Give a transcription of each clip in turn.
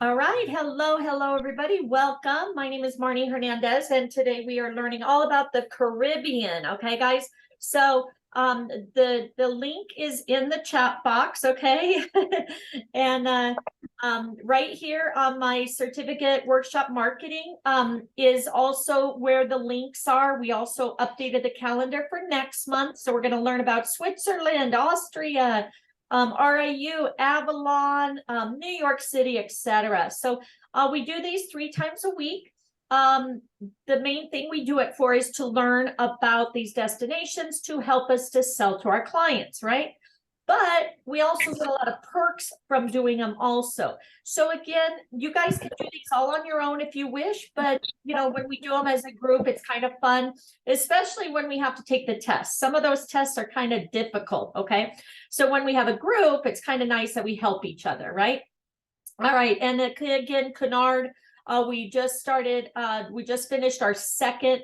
All right. Hello, everybody. Welcome. My name is Marnie Hernandez, and today we are learning all about the Caribbean. Okay, guys. So the link is in the chat box. Okay, and right here on my certificate workshop marketing is also where the links are. We also updated the calendar for next month, so we're going to learn about Switzerland, Austria, RIU, Avalon, New York City, etc. So we do these 3 times a week. The main thing we do it for is to learn about these destinations to help us to sell to our clients, right? But we also get a lot of perks from doing them also. So again, you guys can do these all on your own if you wish, but when we do them as a group, it's kind of fun, especially when we have to take the tests. Some of those tests are kind of difficult, okay? So when we have a group, it's kind of nice that we help each other, right? All right, and again, Kennard, we just finished our second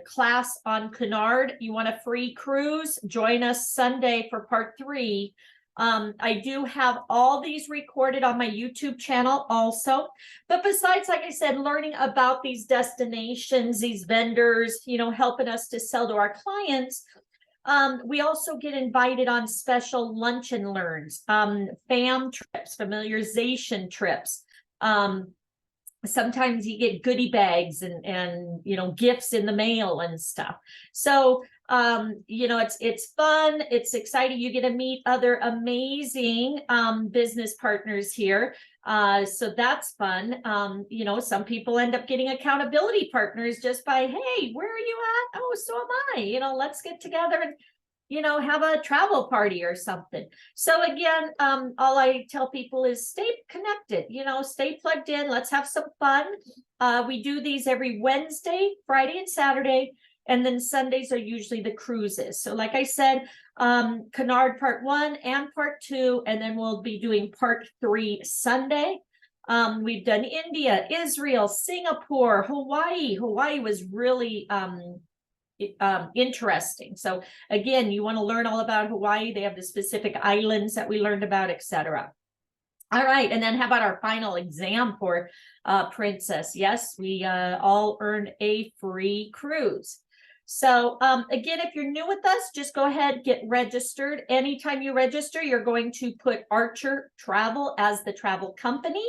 class on Kennard. You want a free cruise? Join us Sunday for part 3. I do have all these recorded on my YouTube channel also. But besides, like I said, learning about these destinations, these vendors, helping us to sell to our clients, we also get invited on special lunch and learns, FAM trips, familiarization trips. Sometimes you get goodie bags and gifts in the mail and stuff. So it's fun, it's exciting. You get to meet other amazing business partners here. So that's fun. Some people end up getting accountability partners just by, hey, where are you at? Oh, so am I. Let's get together and have a travel party or something. So again, all I tell people is stay connected, stay plugged in. Let's have some fun. We do these every Wednesday, Friday, and Saturday. And then Sundays are usually the cruises. So like I said, Kennard part 1 and part 2, and then we'll be doing part 3 Sunday. We've done India, Israel, Singapore, Hawaii. Hawaii was really interesting. So again, you want to learn all about Hawaii. They have the specific islands that we learned about, etc. All right, and then how about our final exam for Princess? Yes, we all earned a free cruise. So again, if you're new with us, just go ahead, get registered. Anytime you register, you're going to put Archer Travel as the travel company,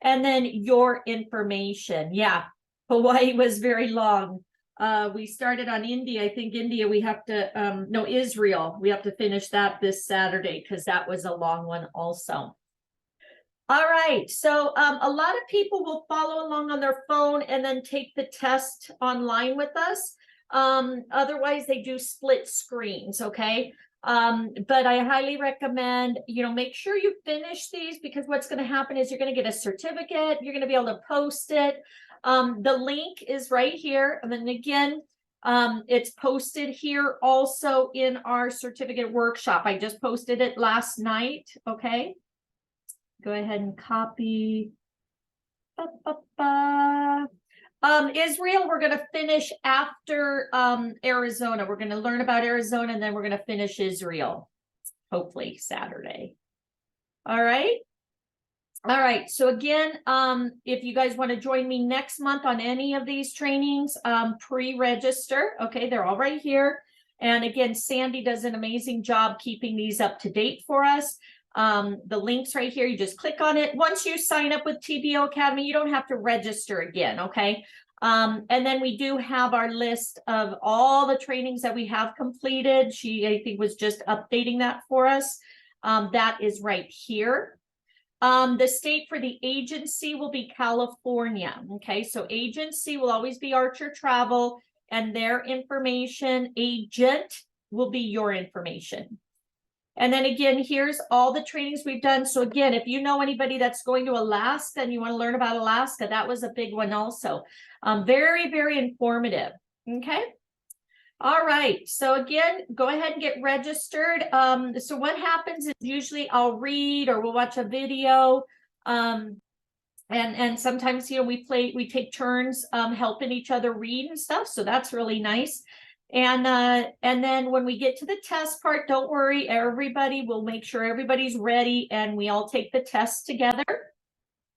and then your information. Yeah, Hawaii was very long. We started on India. I think India, we have to, no, Israel. We have to finish that this Saturday because that was a long one also. All right. So a lot of people will follow along on their phone and then take the test online with us. Otherwise, they do split screens. Okay. But I highly recommend, make sure you finish these, because what's going to happen is you're going to get a certificate. You're going to be able to post it. The link is right here. And then again, it's posted here also in our certificate workshop. I just posted it last night. Okay. Go ahead and copy. Israel, we're going to finish after Arizona. We're going to learn about Arizona, and then we're going to finish Israel, hopefully Saturday. All right. All right. So again, if you guys want to join me next month on any of these trainings, pre-register. Okay, they're all right here. And again, Sandy does an amazing job keeping these up to date for us. The link's right here. You just click on it. Once you sign up with TBO Academy, you don't have to register again. Okay. And then we do have our list of all the trainings that we have completed. She, I think, was just updating that for us. That is right here. The state for the agency will be California. Okay. So agency will always be Archer Travel, and their information. Agent will be your information. And then again, here's all the trainings we've done. So again, if you know anybody that's going to Alaska and you want to learn about Alaska, that was a big one also. Very, very informative. Okay. All right. So again, go ahead and get registered. So what happens is usually I'll read or we'll watch a video. And sometimes, we take turns helping each other read and stuff. So that's really nice. And then when we get to the test part, don't worry, everybody will make sure everybody's ready and we all take the test together.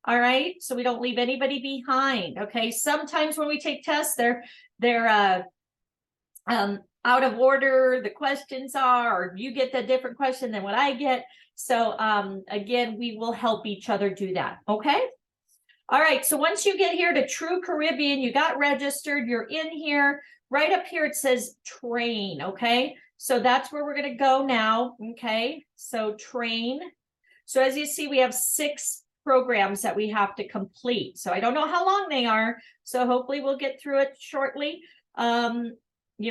All right, so we don't leave anybody behind. Okay, sometimes when we take tests, they're out of order, the questions are, or you get the different question than what I get. So again, we will help each other do that. Okay. All right, so once you get here to True Caribbean, you got registered, you're in here. Right up here, it says train. Okay, so that's where we're going to go now. Okay, so train. So as you see, we have 6 programs that we have to complete. So I don't know how long they are. So hopefully we'll get through it shortly. You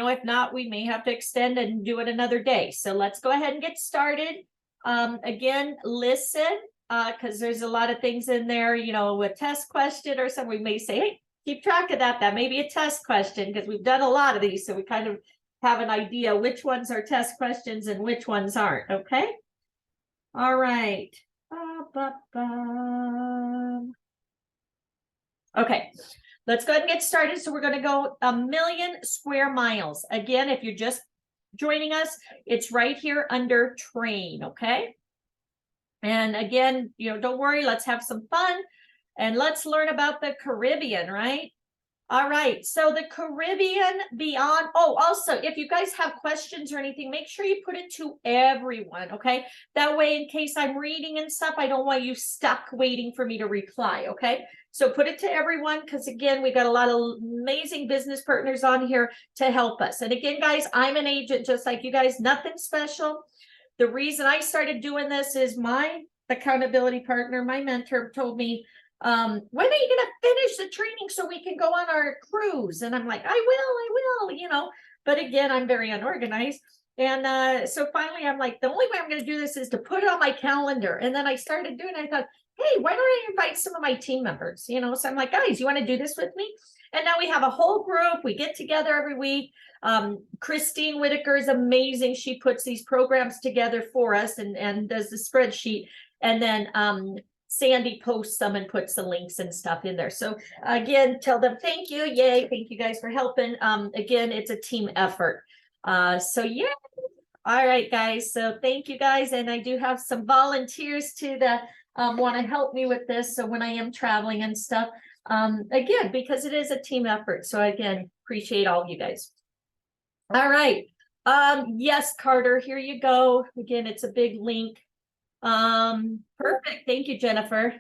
know, if not, we may have to extend and do it another day. So let's go ahead and get started. Again, listen, because there's a lot of things in there, you know, a test question or something. We may say, hey, keep track of that. That may be a test question because we've done a lot of these. So we kind of have an idea which ones are test questions and which ones aren't. Okay. All right. Okay, let's go ahead and get started. So we're going to go 1,000,000 square miles. Again, if you're just joining us, it's right here under train. Okay. And again, you know, don't worry, let's have some fun and let's learn about the Caribbean, right? All right, so the Caribbean beyond. Oh, also, if you guys have questions or anything, make sure you put it to everyone, okay? That way, in case I'm reading and stuff, I don't want you stuck waiting for me to reply, okay? So put it to everyone, because again, we got a lot of amazing business partners on here to help us. And again, guys, I'm an agent just like you guys, nothing special. The reason I started doing this is my accountability partner, my mentor, told me, when are you going to finish the training so we can go on our cruise? And I'm like, I will, you know, but again, I'm very unorganized. And so finally I'm like, the only way I'm going to do this is to put it on my calendar. And then I started doing it. I thought, hey, why don't I invite some of my team members? You know, so I'm like, guys, you want to do this with me? And now we have a whole group. We get together every week. Christine Whitaker is amazing. She puts these programs together for us and does the spreadsheet. And then Sandy posts them and puts the links and stuff in there. So again, tell them thank you. Yay. Thank you guys for helping. Again, it's a team effort. So yeah. All right, guys. So thank you guys. And I do have some volunteers too that want to help me with this. So when I am traveling and stuff, again, because it is a team effort. So again, appreciate all of you guys. All right. Yes, Carter, here you go. Again, it's a big link. Perfect. Thank you, Jennifer.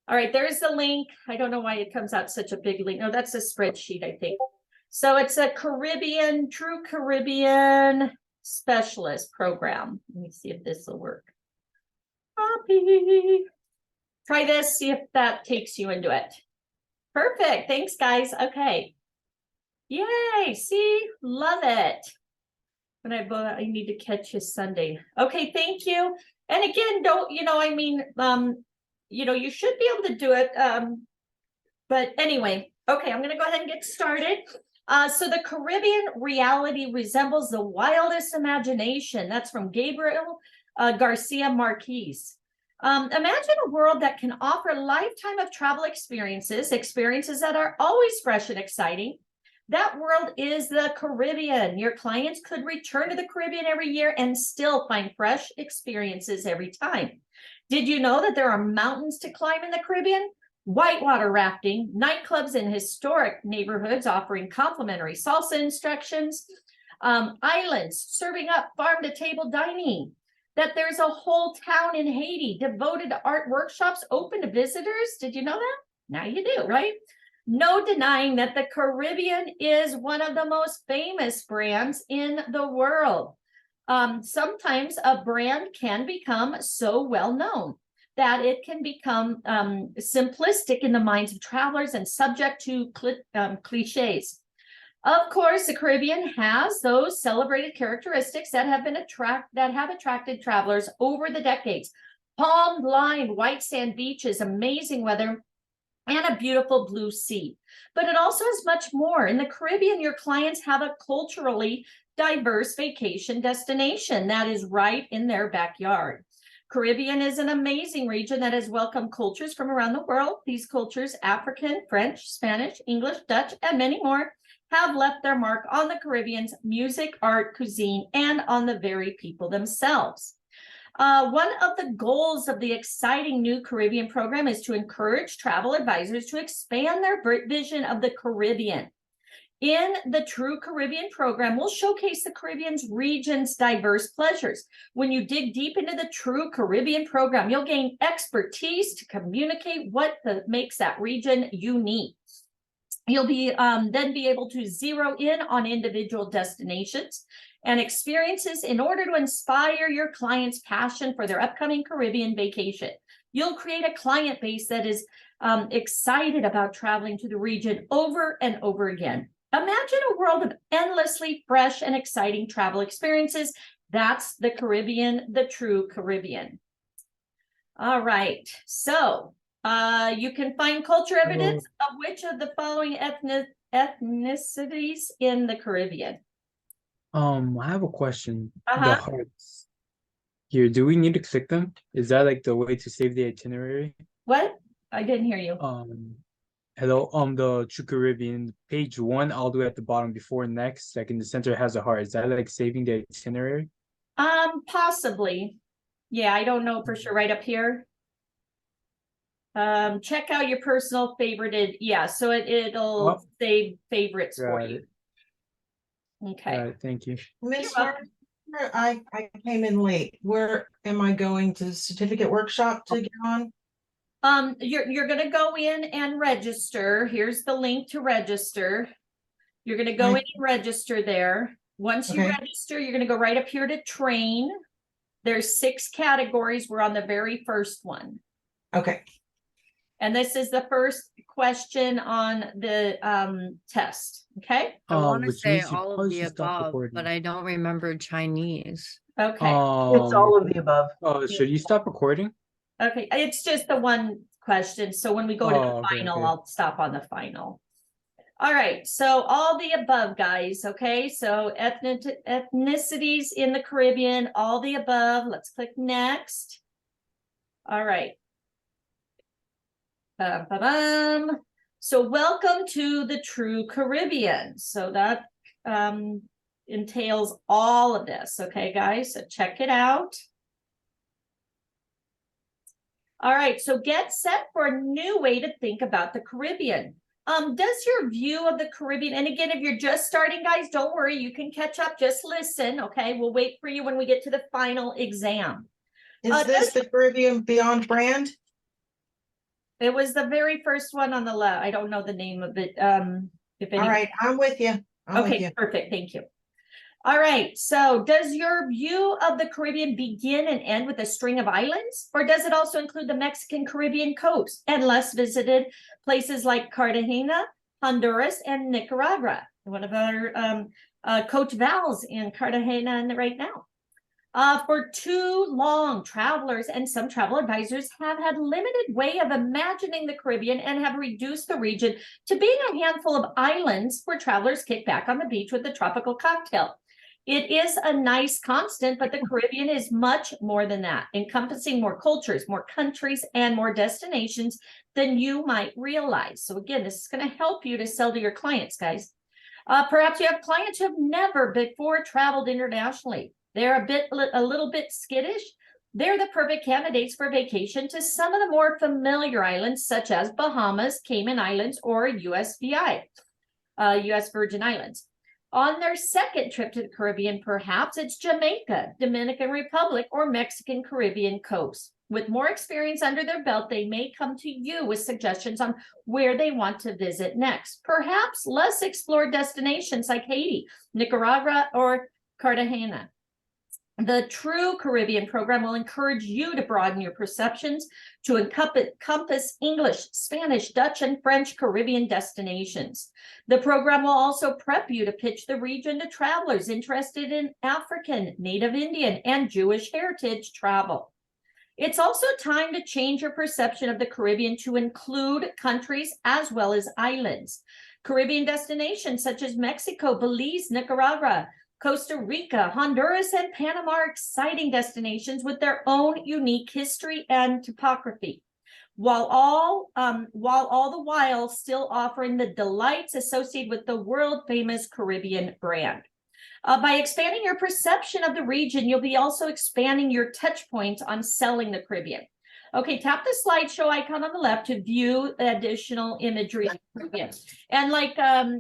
All right, there's the link. I don't know why it comes out such a big link. No, that's a spreadsheet, I think. So it's a Caribbean, True Caribbean Specialist program. Let me see if this will work. Copy. Try this, see if that takes you into it. Perfect. Thanks, guys. Okay. Yay. See, love it. But I need to catch you Sunday. Okay, thank you. And again, don't, you know, I mean, you know, you should be able to do it. But anyway, okay, I'm going to go ahead and get started. So the Caribbean reality resembles the wildest imagination. That's from Gabriel Garcia Marquez. Imagine a world that can offer a lifetime of travel experiences that are always fresh and exciting. That world is the Caribbean. Your clients could return to the Caribbean every year and still find fresh experiences every time. Did you know that there are mountains to climb in the Caribbean? Whitewater rafting, nightclubs in historic neighborhoods offering complimentary salsa instructions, islands serving up farm-to-table dining, that there's a whole town in Haiti devoted to art workshops open to visitors. Did you know that? Now you do, right? No denying that the Caribbean is one of the most famous brands in the world. Sometimes a brand can become so well known that it can become simplistic in the minds of travelers and subject to cliches. Of course, the Caribbean has those celebrated characteristics that have attracted travelers over the decades. Palm-lined white sand beaches, amazing weather, and a beautiful blue sea. But it also has much more. In the Caribbean, your clients have a culturally diverse vacation destination that is right in their backyard. Caribbean is an amazing region that has welcomed cultures from around the world. These cultures, African, French, Spanish, English, Dutch, and many more, have left their mark on the Caribbean's music, art, cuisine, and on the very people themselves. One of the goals of the exciting new Caribbean program is to encourage travel advisors to expand their vision of the Caribbean. In the True Caribbean program, we'll showcase the Caribbean's region's diverse pleasures. When you dig deep into the True Caribbean program, you'll gain expertise to communicate what makes that region unique. You'll be then be able to zero in on individual destinations and experiences in order to inspire your client's passion for their upcoming Caribbean vacation. You'll create a client base that is excited about traveling to the region over and over again. Imagine a world of endlessly fresh and exciting travel experiences. That's the Caribbean, the True Caribbean. All right, so you can find culture evidence of which of the following ethnicities in the Caribbean? I have a question. The hearts here, do we need to click them? Is that like the way to save the itinerary? What? I didn't hear you. Hello, the True Caribbean, page 1, all the way at the bottom before next, like in the center has a heart. Is that like saving the itinerary? Possibly. Yeah, I don't know for sure. Right up here. Check out your personal favorited. Yeah, so it'll save favorites for you. Okay. All right, thank you. Miss Harper, I came in late. Where am I going to the certificate workshop to get on? You're gonna go in and register. Here's the link to register. You're gonna go in and register there. Once you register, you're gonna go right up here to train. There's 6 categories. We're on the very first one. Okay. And this is the first question on the test. Okay. I want to say all of the above, but I don't remember Chinese. Okay. It's all of the above. Oh, should you stop recording? Okay, it's just the one question. So when we go to the final, I'll stop on the final. All right, so all the above, guys. Okay, so ethnicities in the Caribbean, all the above. Let's click next. All right. So welcome to the True Caribbean. So that entails all of this. Okay, guys, so check it out. All right, so get set for a new way to think about the Caribbean. Does your view of the Caribbean, and again, if you're just starting, guys, don't worry, you can catch up, just listen, okay? We'll wait for you when we get to the final exam. Is this the Caribbean Beyond brand? It was the very first one on the left. I don't know the name of it. If All right, I'm with you. Okay, perfect, thank you. All right, so does your view of the Caribbean begin and end with a string of islands? Or does it also include the Mexican Caribbean coast and less visited places like Cartagena, Honduras, and Nicaragua? One of our Coach Val's in Cartagena right now. For too long, travelers and some travel advisors have had limited way of imagining the Caribbean and have reduced the region to being a handful of islands where travelers kick back on the beach with a tropical cocktail. It is a nice constant, but the Caribbean is much more than that, encompassing more cultures, more countries, and more destinations than you might realize. So again, this is going to help you to sell to your clients, guys. Perhaps you have clients who have never before traveled internationally. They're a little bit skittish. They're the perfect candidates for vacation to some of the more familiar islands, such as Bahamas, Cayman Islands, or US Virgin Islands. On their second trip to the Caribbean, perhaps it's Jamaica, Dominican Republic, or Mexican Caribbean coast. With more experience under their belt, they may come to you with suggestions on where they want to visit next. Perhaps less explored destinations like Haiti, Nicaragua, or Cartagena. The True Caribbean program will encourage you to broaden your perceptions to encompass English, Spanish, Dutch, and French Caribbean destinations. The program will also prep you to pitch the region to travelers interested in African, Native Indian, and Jewish heritage travel. It's also time to change your perception of the Caribbean to include countries as well as islands. Caribbean destinations such as Mexico, Belize, Nicaragua, Costa Rica, Honduras, and Panama are exciting destinations with their own unique history and topography, while all the while still offering the delights associated with the world-famous Caribbean brand. By expanding your perception of the region, you'll be also expanding your touch points on selling the Caribbean. Okay, tap the slideshow icon on the left to view additional imagery on the Caribbean. And like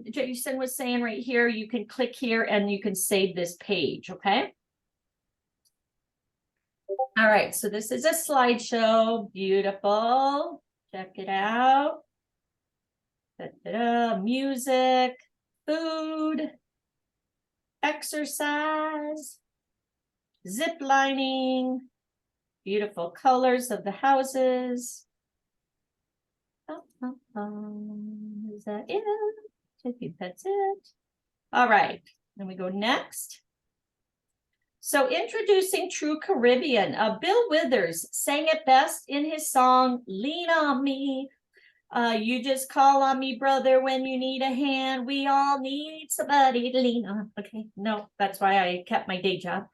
Jason was saying right here, you can click here and you can save this page, okay? All right, so this is a slideshow. Beautiful. Check it out. Da-da-da. Music, food, exercise, zip lining, beautiful colors of the houses. Is that it? I think that's it. All right, then we go next. So introducing True Caribbean. Bill Withers sang it best in his song, Lean on Me. You just call on me, brother, when you need a hand. We all need somebody to lean on. Okay, no, that's why I kept my day job.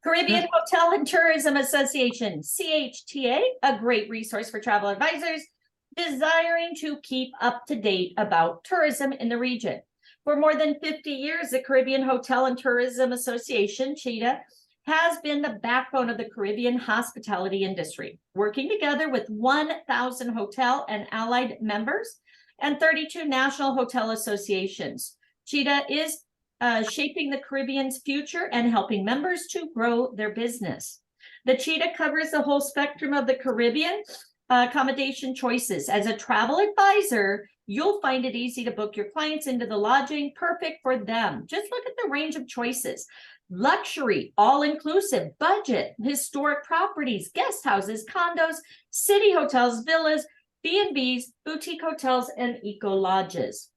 Caribbean Hotel and Tourism Association, CHTA, a great resource for travel advisors desiring to keep up to date about tourism in the region. For more than 50 years, the Caribbean Hotel and Tourism Association, CHTA, has been the backbone of the Caribbean hospitality industry, working together with 1,000 hotel and allied members and 32 national hotel associations. CHTA is shaping the Caribbean's future and helping members to grow their business. The CHTA covers the whole spectrum of the Caribbean accommodation choices. As a travel advisor, you'll find it easy to book your clients into the lodging perfect for them. Just look at the range of choices. Luxury, all-inclusive, budget, historic properties, guest houses, condos, city hotels, villas, B&Bs, boutique hotels, and eco lodges.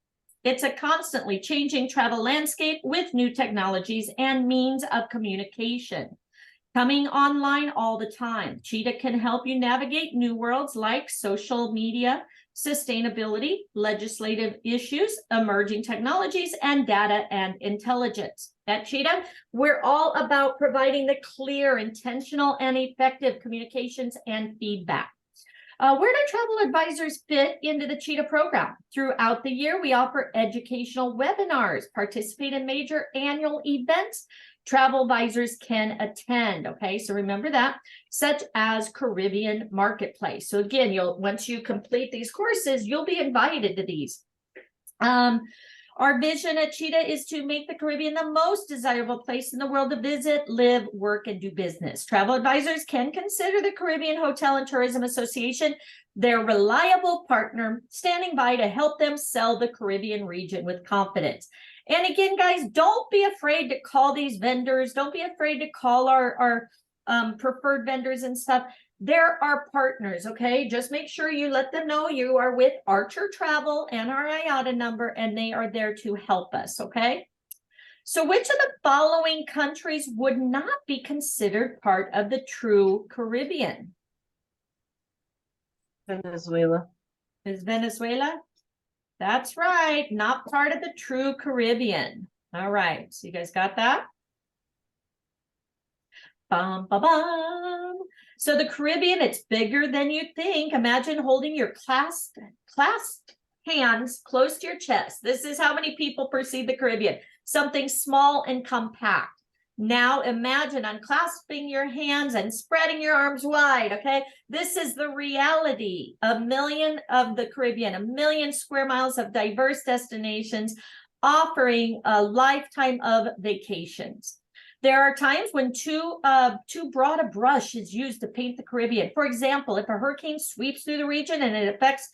It's a constantly changing travel landscape with new technologies and means of communication coming online all the time. CHTA can help you navigate new worlds like social media, sustainability, legislative issues, emerging technologies, and data and intelligence. At CHTA, we're all about providing the clear, intentional, and effective communications and feedback. Where do travel advisors fit into the CHTA program? Throughout the year, we offer educational webinars, participate in major annual events travel advisors can attend. Okay, so remember that, such as Caribbean Marketplace. So again, once you complete these courses, you'll be invited to these. Our vision at CHTA is to make the Caribbean the most desirable place in the world to visit, live, work, and do business. Travel advisors can consider the Caribbean Hotel and Tourism Association their reliable partner, standing by to help them sell the Caribbean region with confidence. And again, guys, don't be afraid to call these vendors. Don't be afraid to call our preferred vendors and stuff. They're our partners, okay? Just make sure you let them know you are with Archer Travel and our IATA number, and they are there to help us, okay? So which of the following countries would not be considered part of the true Caribbean? Venezuela. Is Venezuela? That's right, not part of the true Caribbean. All right, so you guys got that? Bum, ba, bum. So the Caribbean, it's bigger than you think. Imagine holding your clasped hands close to your chest. This is how many people perceive the Caribbean. Something small and compact. Now imagine unclasping your hands and spreading your arms wide, okay? This is the reality. 1 million of the Caribbean, 1 million square miles of diverse destinations offering a lifetime of vacations. There are times when too broad a brush is used to paint the Caribbean. For example, if a hurricane sweeps through the region and it affects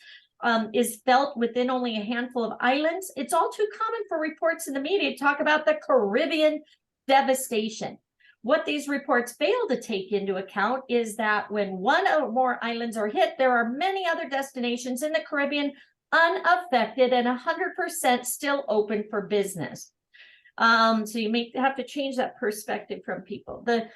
is felt within only a handful of islands, it's all too common for reports in the media to talk about the Caribbean devastation. What these reports fail to take into account is that when one or more islands are hit, there are many other destinations in the Caribbean unaffected and 100% still open for business. So you may have to change that perspective from people. The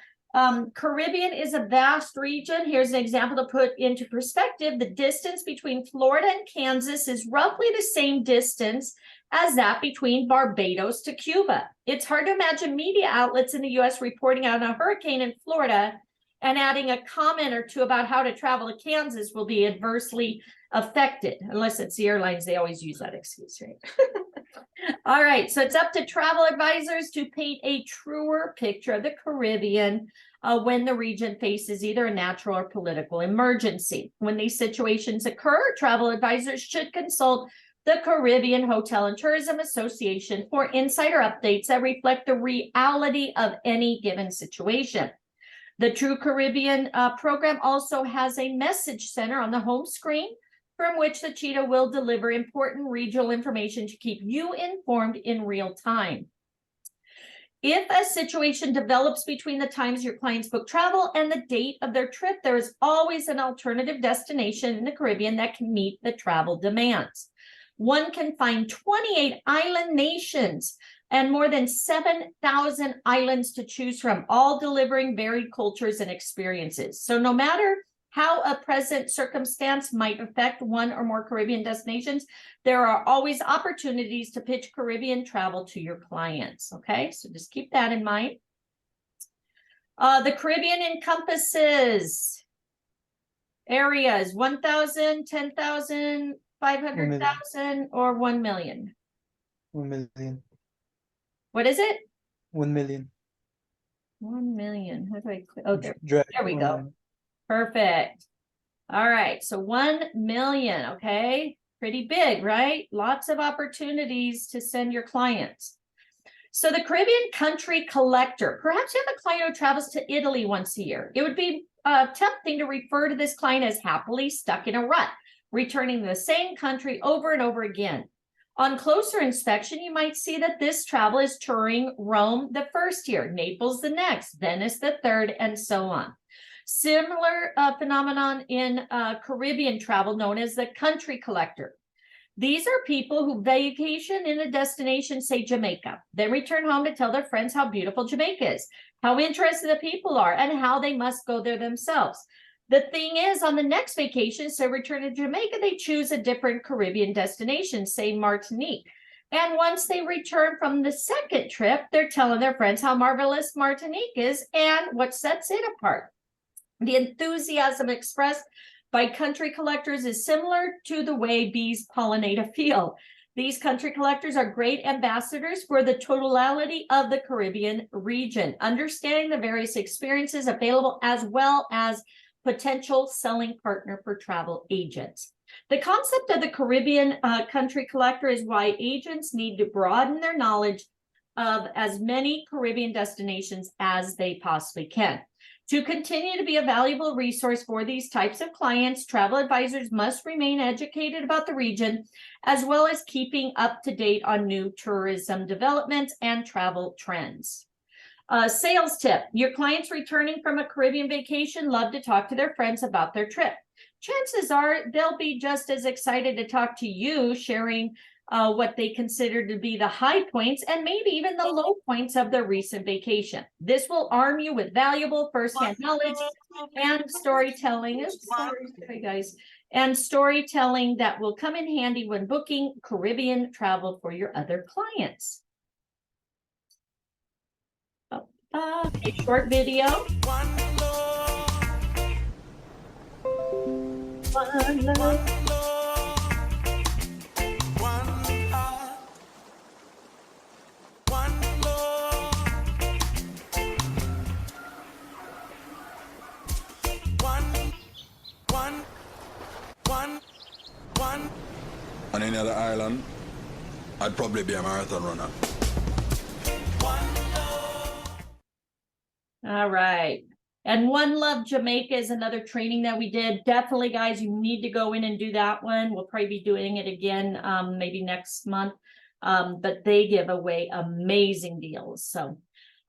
Caribbean is a vast region. Here's an example to put into perspective. The distance between Florida and Kansas is roughly the same distance as that between Barbados to Cuba. It's hard to imagine media outlets in the US reporting on a hurricane in Florida and adding a comment or two about how to travel to Kansas will be adversely affected, unless it's the airlines. They always use that excuse, right? All right, so it's up to travel advisors to paint a truer picture of the Caribbean when the region faces either a natural or political emergency. When these situations occur, travel advisors should consult the Caribbean Hotel and Tourism Association for insider updates that reflect the reality of any given situation. The True Caribbean program also has a message center on the home screen from which the Cheetah will deliver important regional information to keep you informed in real time. If a situation develops between the times your clients book travel and the date of their trip, there is always an alternative destination in the Caribbean that can meet the travel demands. One can find 28 island nations and more than 7,000 islands to choose from, all delivering varied cultures and experiences. So no matter how a present circumstance might affect one or more Caribbean destinations, there are always opportunities to pitch Caribbean travel to your clients. Okay, so just keep that in mind. The Caribbean encompasses areas 1,000, 10,000, 500,000, or 1 million. 1 million. What is it? 1 million. 1 million. How do I click? Oh, there we 1 go. million. Perfect. All right, so 1 million, okay? Pretty big, right? Lots of opportunities to send your clients. So the Caribbean country collector, perhaps you have a client who travels to Italy once a year. It would be tempting to refer to this client as happily stuck in a rut, returning to the same country over and over again. On closer inspection, you might see that this travel is touring Rome the first year, Naples the next, Venice the third, and so on. Similar phenomenon in Caribbean travel known as the country collector. These are people who vacation in a destination, say Jamaica, then return home to tell their friends how beautiful Jamaica is, how interested the people are, and how they must go there themselves. The thing is, on the next vacation, so return to Jamaica, they choose a different Caribbean destination, say Martinique. And once they return from the second trip, they're telling their friends how marvelous Martinique is and what sets it apart. The enthusiasm expressed by country collectors is similar to the way bees pollinate a field. These country collectors are great ambassadors for the totality of the Caribbean region, understanding the various experiences available as well as potential selling partner for travel agents. The concept of the Caribbean country collector is why agents need to broaden their knowledge of as many Caribbean destinations as they possibly can. To continue to be a valuable resource for these types of clients, travel advisors must remain educated about the region, as well as keeping up to date on new tourism developments and travel trends. Sales tip: your clients returning from a Caribbean vacation love to talk to their friends about their trip. Chances are they'll be just as excited to talk to you, sharing what they consider to be the high points and maybe even the low points of their recent vacation. This will arm you with valuable firsthand knowledge and storytelling. Sorry, guys. And storytelling that will come in handy when booking Caribbean travel for your other clients. A short video. One love. On any other island, I'd probably be a marathon runner. All right. And One Love Jamaica is another training that we did. Definitely, guys, you need to go in and do that one. We'll probably be doing it again, maybe next month. But they give away amazing deals. So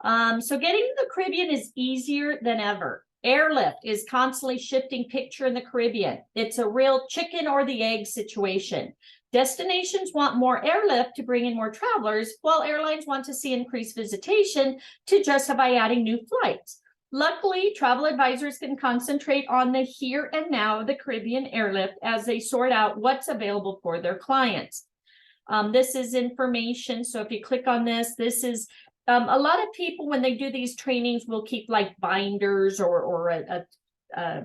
getting to the Caribbean is easier than ever. Airlift is constantly shifting picture in the Caribbean. It's a real chicken or the egg situation. Destinations want more airlift to bring in more travelers, while airlines want to see increased visitation to justify adding new flights. Luckily, travel advisors can concentrate on the here and now of the Caribbean airlift as they sort out what's available for their clients. This is information. So if you click on this, this is a lot of people, when they do these trainings, will keep like binders or a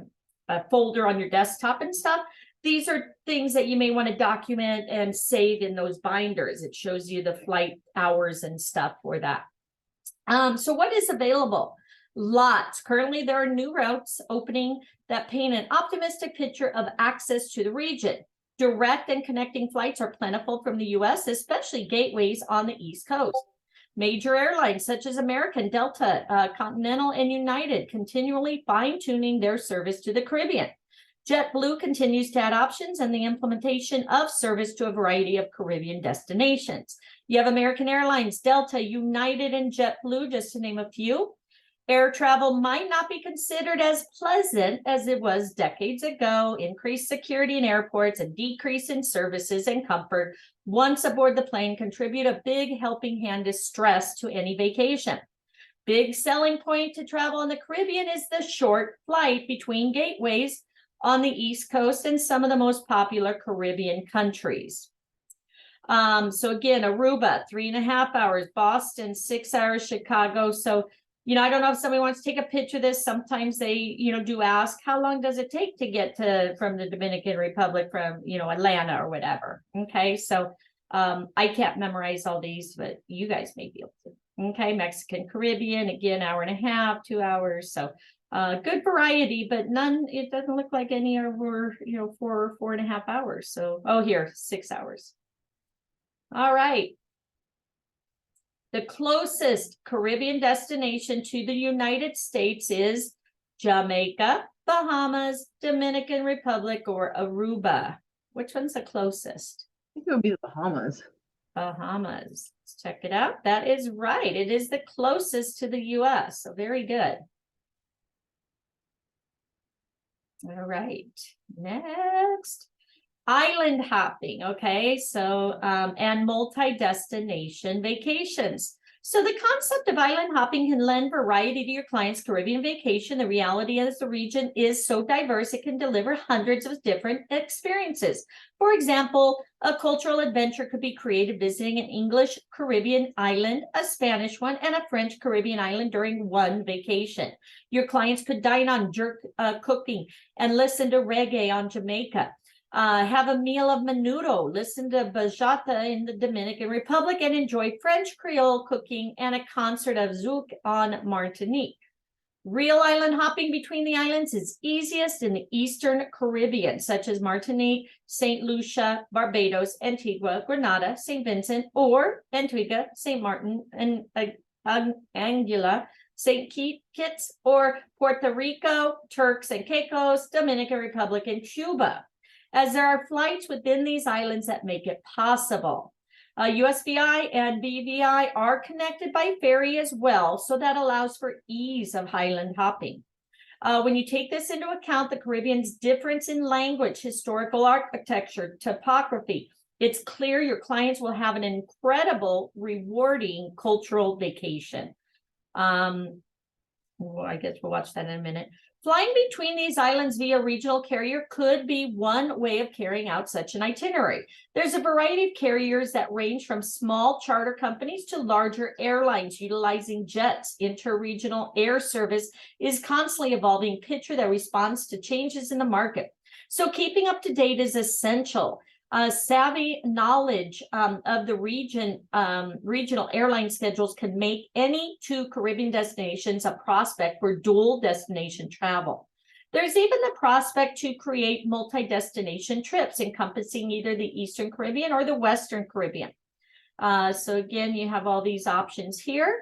folder on your desktop and stuff. these are things that you may want to document and save in those binders. It shows you the flight hours and stuff for that. So what is available? Lots. Currently, there are new routes opening that paint an optimistic picture of access to the region. Direct and connecting flights are plentiful from the US, especially gateways on the East Coast. Major airlines such as American, Delta, Continental, and United continually fine-tuning their service to the Caribbean. JetBlue continues to add options and the implementation of service to a variety of Caribbean destinations. You have American Airlines, Delta, United, and JetBlue, just to name a few. Air travel might not be considered as pleasant as it was decades ago. Increased security in airports, a decrease in services and comfort once aboard the plane contribute a big helping hand to stress to any vacation. Big selling point to travel in the Caribbean is the short flight between gateways on the East Coast and some of the most popular Caribbean countries. So again, Aruba, 3.5 hours, Boston, 6 hours, Chicago. So, I don't know if somebody wants to take a picture of this. Sometimes they, do ask, how long does it take to get from the Dominican Republic from, Atlanta or whatever. Okay. So, I can't memorize all these, but you guys may be able to. Okay. Mexican Caribbean, again, 1.5 hours, 2 hours. So, good variety, but none, it doesn't look like any over, 4.5 hours. So, here, 6 hours. All right. The closest Caribbean destination to the United States is Jamaica, Bahamas, Dominican Republic, or Aruba. Which one's the closest? I think it would be the Bahamas. Bahamas. Let's check it out. That is right. It is the closest to the US. So very good. All right. Next. Island hopping, okay, so and multi-destination vacations. So the concept of island hopping can lend variety to your client's Caribbean vacation. The reality is the region is so diverse, it can deliver hundreds of different experiences. For example, a cultural adventure could be created visiting an English Caribbean island, a Spanish one, and a French Caribbean island during one vacation. Your clients could dine on jerk cooking and listen to reggae on Jamaica. Have a meal of menudo, listen to bachata in the Dominican Republic, and enjoy French Creole cooking and a concert of zouk on Martinique. Real island hopping between the islands is easiest in the Eastern Caribbean, such as Martinique, St. Lucia, Barbados, Antigua, Grenada, St. Vincent, or Antigua, St. Martin, and Anguilla, St. Kitts, or Puerto Rico, Turks and Caicos, Dominican Republic, and Cuba, as there are flights within these islands that make it possible. USVI and BVI are connected by ferry as well, so that allows for ease of island hopping. When you take this into account, the Caribbean's difference in language, historical architecture, topography, it's clear your clients will have an incredible, rewarding cultural vacation. Well, I guess we'll watch that in a minute. Flying between these islands via regional carrier could be one way of carrying out such an itinerary. There's a variety of carriers that range from small charter companies to larger airlines utilizing jets. Interregional air service is constantly evolving picture that responds to changes in the market. So keeping up to date is essential. Savvy knowledge of the regional airline schedules can make any two Caribbean destinations a prospect for dual destination travel. There's even the prospect to create multi-destination trips encompassing either the Eastern Caribbean or the Western Caribbean. So again, you have all these options here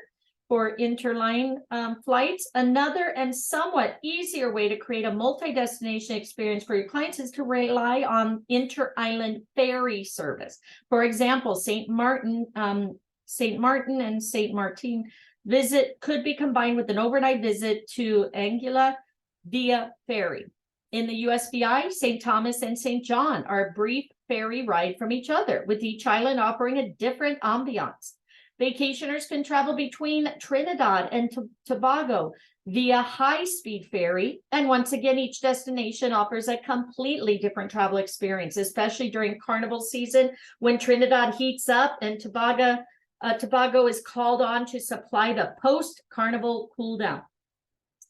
for interline flights. Another and somewhat easier way to create a multi-destination experience for your clients is to rely on inter-island ferry service. For example, St. Martin and St. Martin visit could be combined with an overnight visit to Anguilla via ferry. In the USVI, St. Thomas and St. John are a brief ferry ride from each other, with each island offering a different ambiance. Vacationers can travel between Trinidad and Tobago via high-speed ferry. And once again, each destination offers a completely different travel experience, especially during carnival season when Trinidad heats up and Tobago is called on to supply the post-carnival cool down.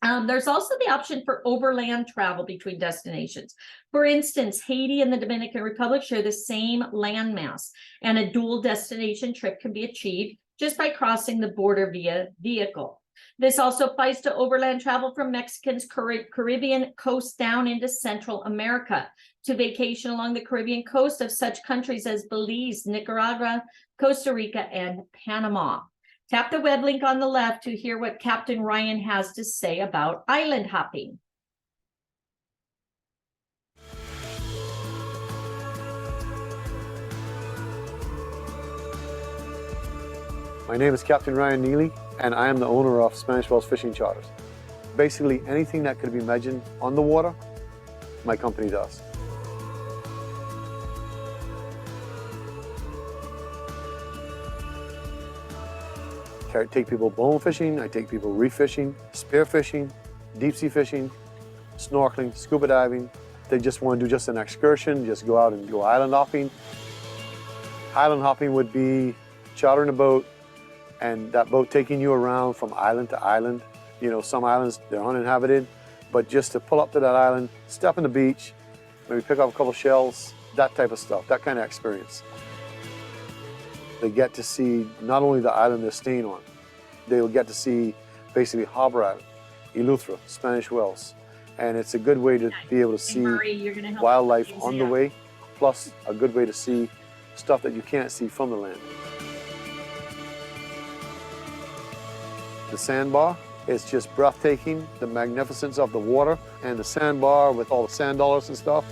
There's also the option for overland travel between destinations. For instance, Haiti and the Dominican Republic share the same landmass, and a dual destination trip can be achieved just by crossing the border via vehicle. This also applies to overland travel from Mexico's Caribbean coast down into Central America, to vacation along the Caribbean coast of such countries as Belize, Nicaragua, Costa Rica, and Panama. Tap the web link on the left to hear what Captain Ryan has to say about island hopping. My name is Captain Ryan Neely, and I am the owner of Spanish Wells Fishing Charters. Basically, anything that could be imagined on the water, my company does. I take people bone fishing, I take people reef fishing, spear fishing, deep sea fishing, snorkeling, scuba diving. They just want to do just an excursion, just go out and go island hopping. Island hopping would be chartering a boat, and that boat taking you around from island to island. You know, some islands, they're uninhabited, but just to pull up to that island, step on the beach, maybe pick up a couple shells, that type of stuff, that kind of experience. They get to see not only the island they're staying on, they will get to see basically Harbor Island, Eleuthera, Spanish Wells. And it's a good way to be able to see wildlife on the way, plus a good way to see stuff that you can't see from the land. The sandbar is just breathtaking, the magnificence of the water and the sandbar with all the sand dollars and stuff.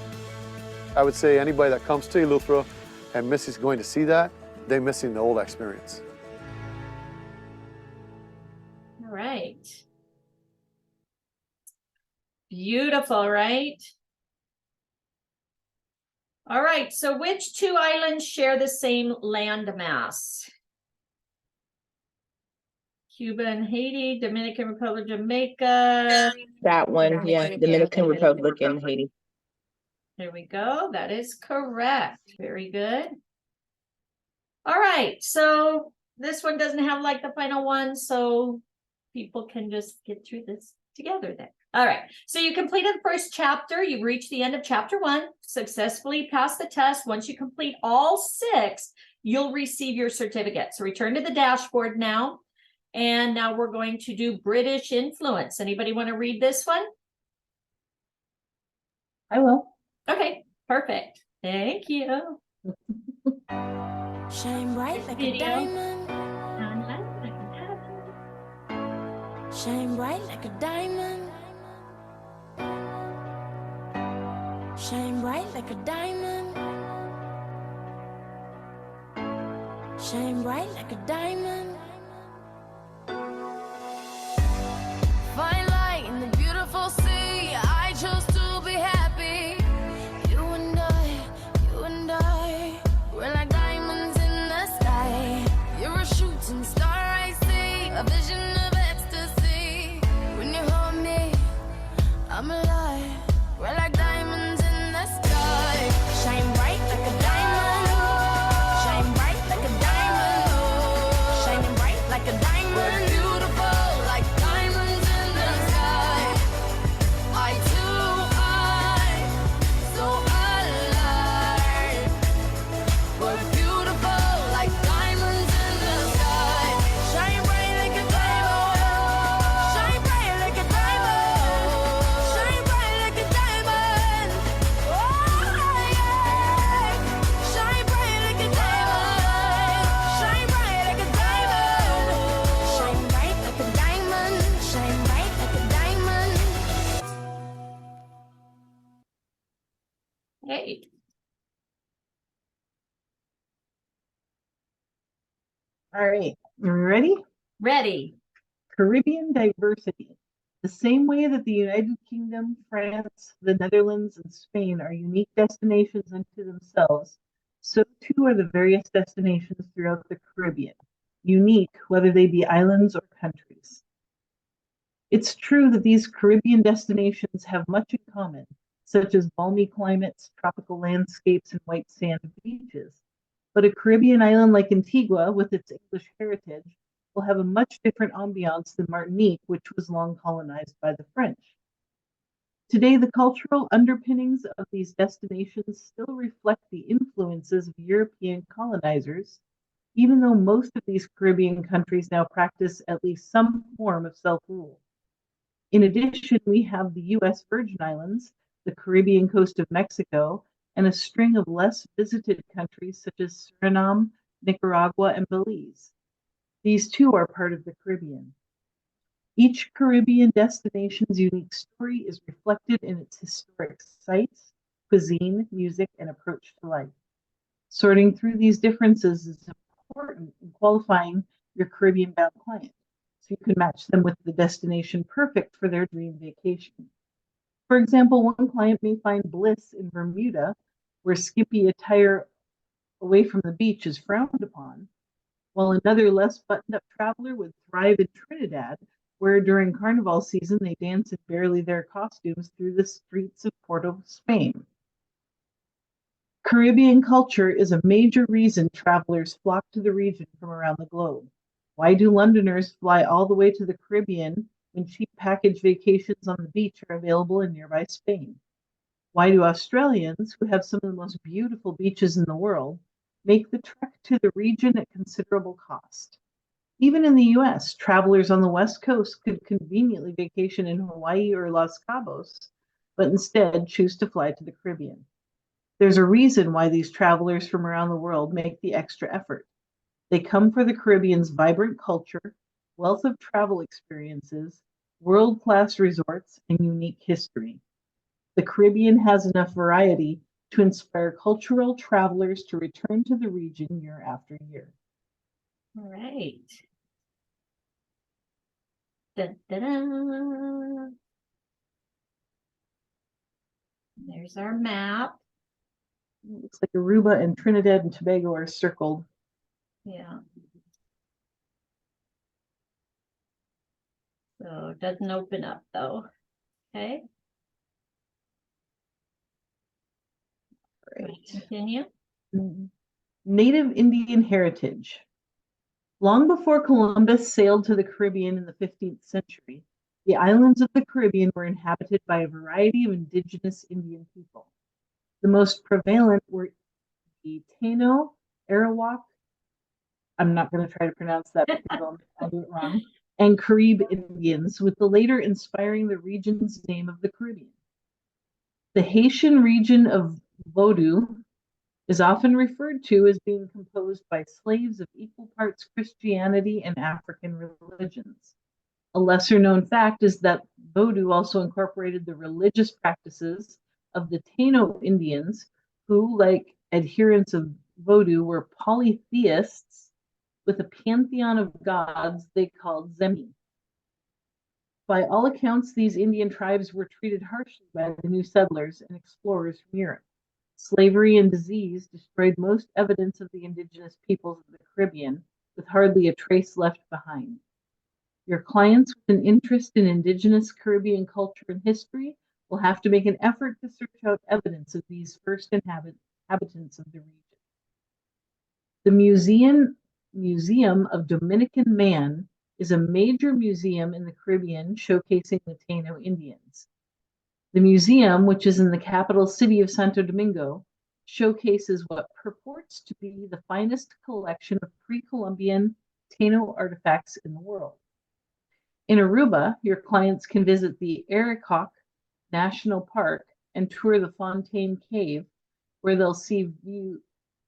I would say anybody that comes to Eleuthera and misses going to see that, they're missing the old experience. All right. Beautiful, right? All right, so which two islands share the same landmass? Cuba and Haiti, Dominican Republic, Jamaica. That one, yeah, Dominican Republic and Haiti. There we go. That is correct. Very good. All right, so this one doesn't have like the final one, so people can just get through this together then. All right, so you completed the first chapter. You've reached the end of chapter 1, successfully passed the test. Once you complete all 6, you'll receive your certificate. So return to the dashboard now. And now we're going to do British influence. Anybody want to read this one? I will. Okay, perfect. Thank you. Shine bright like a diamond. Shine bright like a diamond. Shine bright like a diamond. Shine bright like a diamond. Fine light in the beautiful sea. I chose to be happy. You and I, we're like diamonds in the sky. You're a shooting star I see, a vision of ecstasy. When you hold me, I'm alive. We're like diamonds in the sky. Shine bright like a diamond. Shine bright like a diamond. Shining bright like a diamond. We're beautiful like diamonds in the sky. Eye to eye, so alive. We're beautiful like diamonds in the sky. Shine bright like a diamond. Shine bright like a diamond. Shine bright like a diamond. Oh yeah. Shine bright like a diamond. Shine bright like a diamond. Shine bright like a diamond. Shine bright like a diamond. Hey, All right, you ready? ready. Caribbean diversity. The same way that the United Kingdom, France, the Netherlands, and Spain are unique destinations unto themselves, so too are the various destinations throughout the Caribbean, unique whether they be islands or countries. It's true that these Caribbean destinations have much in common, such as balmy climates, tropical landscapes, and white sand beaches. But a Caribbean island like Antigua, with its English heritage, will have a much different ambiance than Martinique, which was long colonized by the French. Today, the cultural underpinnings of these destinations still reflect the influences of European colonizers, even though most of these Caribbean countries now practice at least some form of self-rule. In addition, we have the U.S. Virgin Islands, the Caribbean coast of Mexico, and a string of less visited countries such as Suriname, Nicaragua, and Belize. These too are part of the Caribbean. Each Caribbean destination's unique story is reflected in its historic sites, cuisine, music, and approach to life. Sorting through these differences is important in qualifying your Caribbean-bound client, so you can match them with the destination perfect for their dream vacation. For example, one client may find bliss in Bermuda, where skimpy attire away from the beach is frowned upon, while another less buttoned-up traveler would thrive in Trinidad, where during Carnival season they dance in barely their costumes through the streets of Porto, Spain. Caribbean culture is a major reason travelers flock to the region from around the globe. Why do Londoners fly all the way to the Caribbean when cheap package vacations on the beach are available in nearby Spain? Why do Australians, who have some of the most beautiful beaches in the world, make the trek to the region at considerable cost? Even in the US, travelers on the West Coast could conveniently vacation in Hawaii or Los Cabos, but instead choose to fly to the Caribbean. There's a reason why these travelers from around the world make the extra effort. They come for the Caribbean's vibrant culture, wealth of travel experiences, world-class resorts, and unique history. The Caribbean has enough variety to inspire cultural travelers to return to the region year after year. All right. Dun, dun, dun. There's our map. It looks like Aruba and Trinidad and Tobago are circled. Yeah. So it doesn't open up though. Okay. Right. Continue. Native Indian heritage. Long before Columbus sailed to the Caribbean in the 15th century, the islands of the Caribbean were inhabited by a variety of indigenous Indian people. The most prevalent were the Taino, Arawak, I'm not going to try to pronounce that because I'll do it wrong, and Carib Indians, with the later inspiring the region's name of the Caribbean. The Haitian region of Vodou is often referred to as being composed by slaves of equal parts Christianity and African religions. A lesser known fact is that Vodou also incorporated the religious practices of the Taino Indians, who, like adherents of Vodou, were polytheists with a pantheon of gods they called Zemi. By all accounts, these Indian tribes were treated harshly by the new settlers and explorers from Europe. Slavery and disease destroyed most evidence of the indigenous peoples of the Caribbean, with hardly a trace left behind. Your clients with an interest in indigenous Caribbean culture and history will have to make an effort to search out evidence of these first inhabitants of the region. The Museum of Dominican Man is a major museum in the Caribbean showcasing the Taino Indians. The museum, which is in the capital city of Santo Domingo, showcases what purports to be the finest collection of pre-Columbian Taino artifacts in the world. In Aruba, your clients can visit the Aricoc National Park and tour the Fontaine Cave, where they'll see view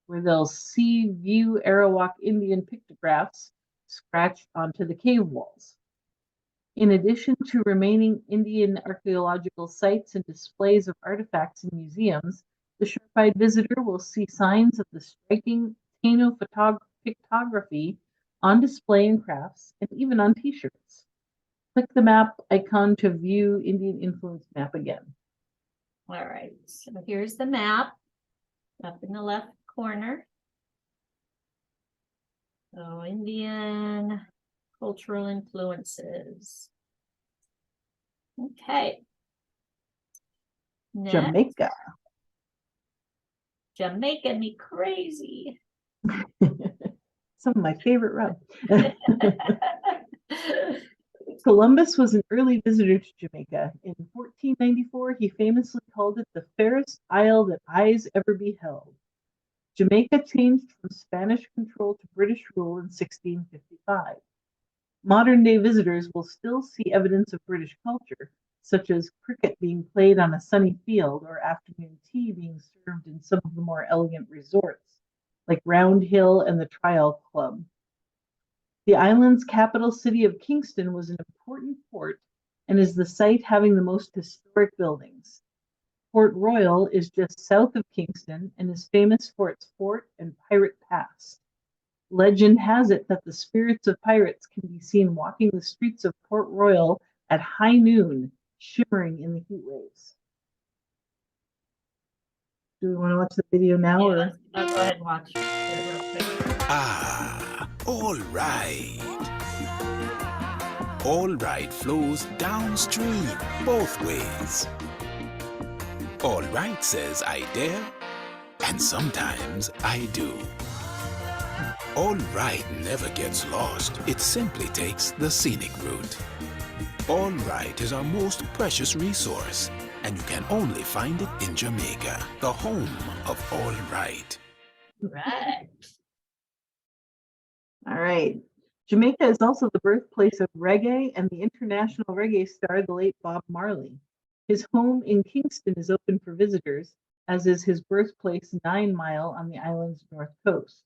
Arawak Indian pictographs scratched onto the cave walls. In addition to remaining Indian archaeological sites and displays of artifacts in museums, the sharp-eyed visitor will see signs of the striking Taino pictography on display in crafts and even on t-shirts. Click the map icon to view Indian influence map again. All right, so here's the map up in the left corner. So Indian cultural influences. Okay. Next. Jamaica. Jamaica me crazy. Some of my favorite rum. Columbus was an early visitor to Jamaica. In 1494, he famously called it the fairest isle that eyes ever beheld. Jamaica changed from Spanish control to British rule in 1655. Modern-day visitors will still see evidence of British culture, such as cricket being played on a sunny field or afternoon tea being served in some of the more elegant resorts, like Round Hill and the Trial Club. The island's capital city of Kingston was an important port and is the site having the most historic buildings. Port Royal is just south of Kingston and is famous for its fort and pirate past. Legend has it that the spirits of pirates can be seen walking the streets of Port Royal at high noon, shimmering in the heat waves. Do we want to watch the video now? Yeah, Or let's go ahead and watch it real quick. Ah, all right. All right flows downstream both ways. All right says I dare, and sometimes I do. All right never gets lost. It simply takes the scenic route. All right is our most precious resource, and you can only find it in Jamaica, the home of all right. Right. all right. Jamaica is also the birthplace of reggae and the international reggae star, the late Bob Marley. His home in Kingston is open for visitors, as is his birthplace 9 Mile on the island's north coast.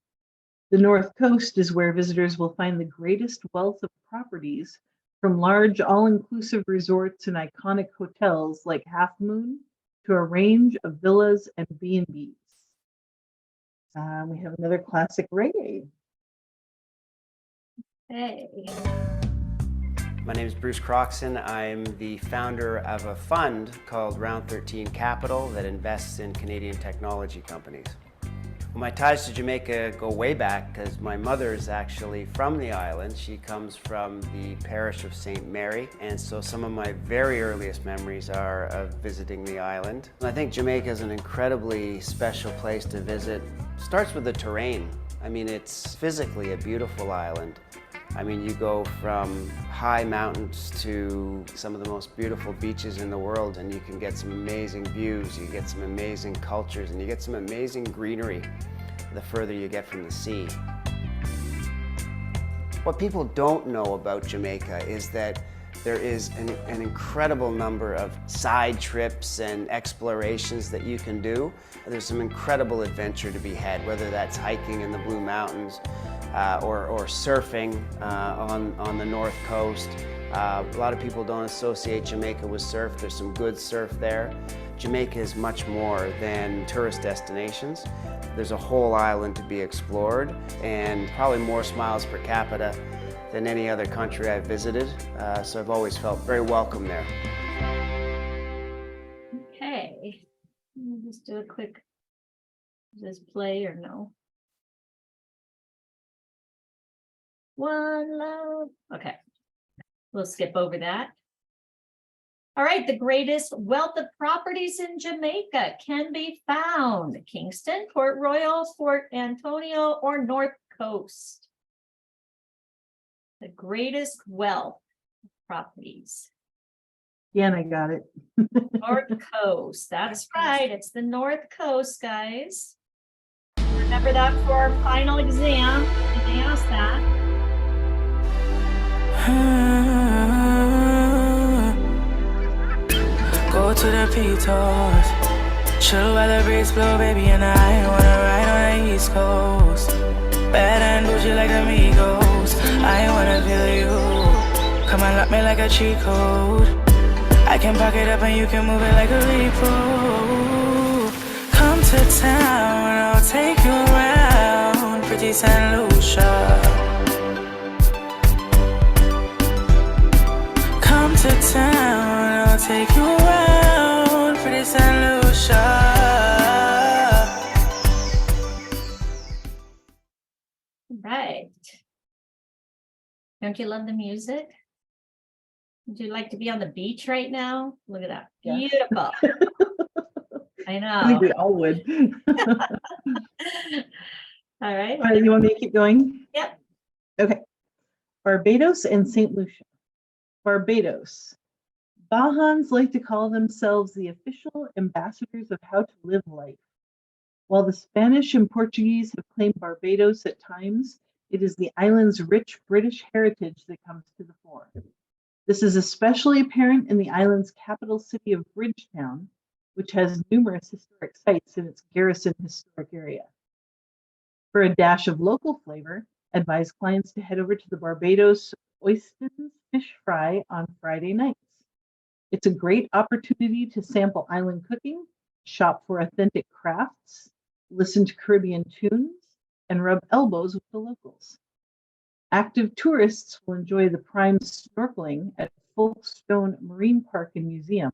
The North Coast is where visitors will find the greatest wealth of properties, from large all-inclusive resorts and iconic hotels like Half Moon to a range of villas and B&Bs. We have another classic reggae. Hey. My name is Bruce Croxon. I'm the founder of a fund called Round 13 Capital that invests in Canadian technology companies. My ties to Jamaica go way back because my mother is actually from the island. She comes from the parish of St. Mary, and so some of my very earliest memories are of visiting the island. I think Jamaica is an incredibly special place to visit. It starts with the terrain. I mean, it's physically a beautiful island. I mean, you go from high mountains to some of the most beautiful beaches in the world, and you can get some amazing views, you get some amazing cultures, and you get some amazing greenery the further you get from the sea. What people don't know about Jamaica is that there is an incredible number of side trips and explorations that you can do. There's some incredible adventure to be had, whether that's hiking in the Blue Mountains, or surfing on the North Coast. A lot of people don't associate Jamaica with surf. There's some good surf there. Jamaica is much more than tourist destinations. There's a whole island to be explored, and probably more smiles per capita than any other country I've visited. So I've always felt very welcome there. Okay. Let me just do a quick, does this play or no? One love. Okay. We'll skip over that. All right, the greatest wealth of properties in Jamaica can be found. Kingston, Port Royal, Fort Antonio, or North Coast. The greatest wealth of properties. Yeah, and I got it. North Coast. That's right. It's the North Coast, guys. Remember that for our final exam. And they asked that. Go to the Pitos, chill while the breeze blow, baby, and I wanna ride on the East Coast. Bad and bougie like amigos, I wanna feel you. Come and lock me like a cheat code. I can pack it up and you can move it like a repo. Come to town, I'll take you around pretty St. Lucia. To town, I'll take you around pretty St. Lucia. Right. Don't you love the music? Would you like to be on the beach right now? Look at that. Yeah. Beautiful. I I think know. we all would. All right. All right, you want me to keep going? Yep. Okay. Barbados and St. Lucia. Barbados. Bahans like to call themselves the official ambassadors of how to live life. While the Spanish and Portuguese have claimed Barbados at times, it is the island's rich British heritage that comes to the fore. This is especially apparent in the island's capital city of Bridgetown, which has numerous historic sites in its garrison historic area. For a dash of local flavor, advise clients to head over to the Barbados Oyston's Fish Fry on Friday nights. It's a great opportunity to sample island cooking, shop for authentic crafts, listen to Caribbean tunes, and rub elbows with the locals. Active tourists will enjoy the prime snorkeling at Folkestone Marine Park and Museum,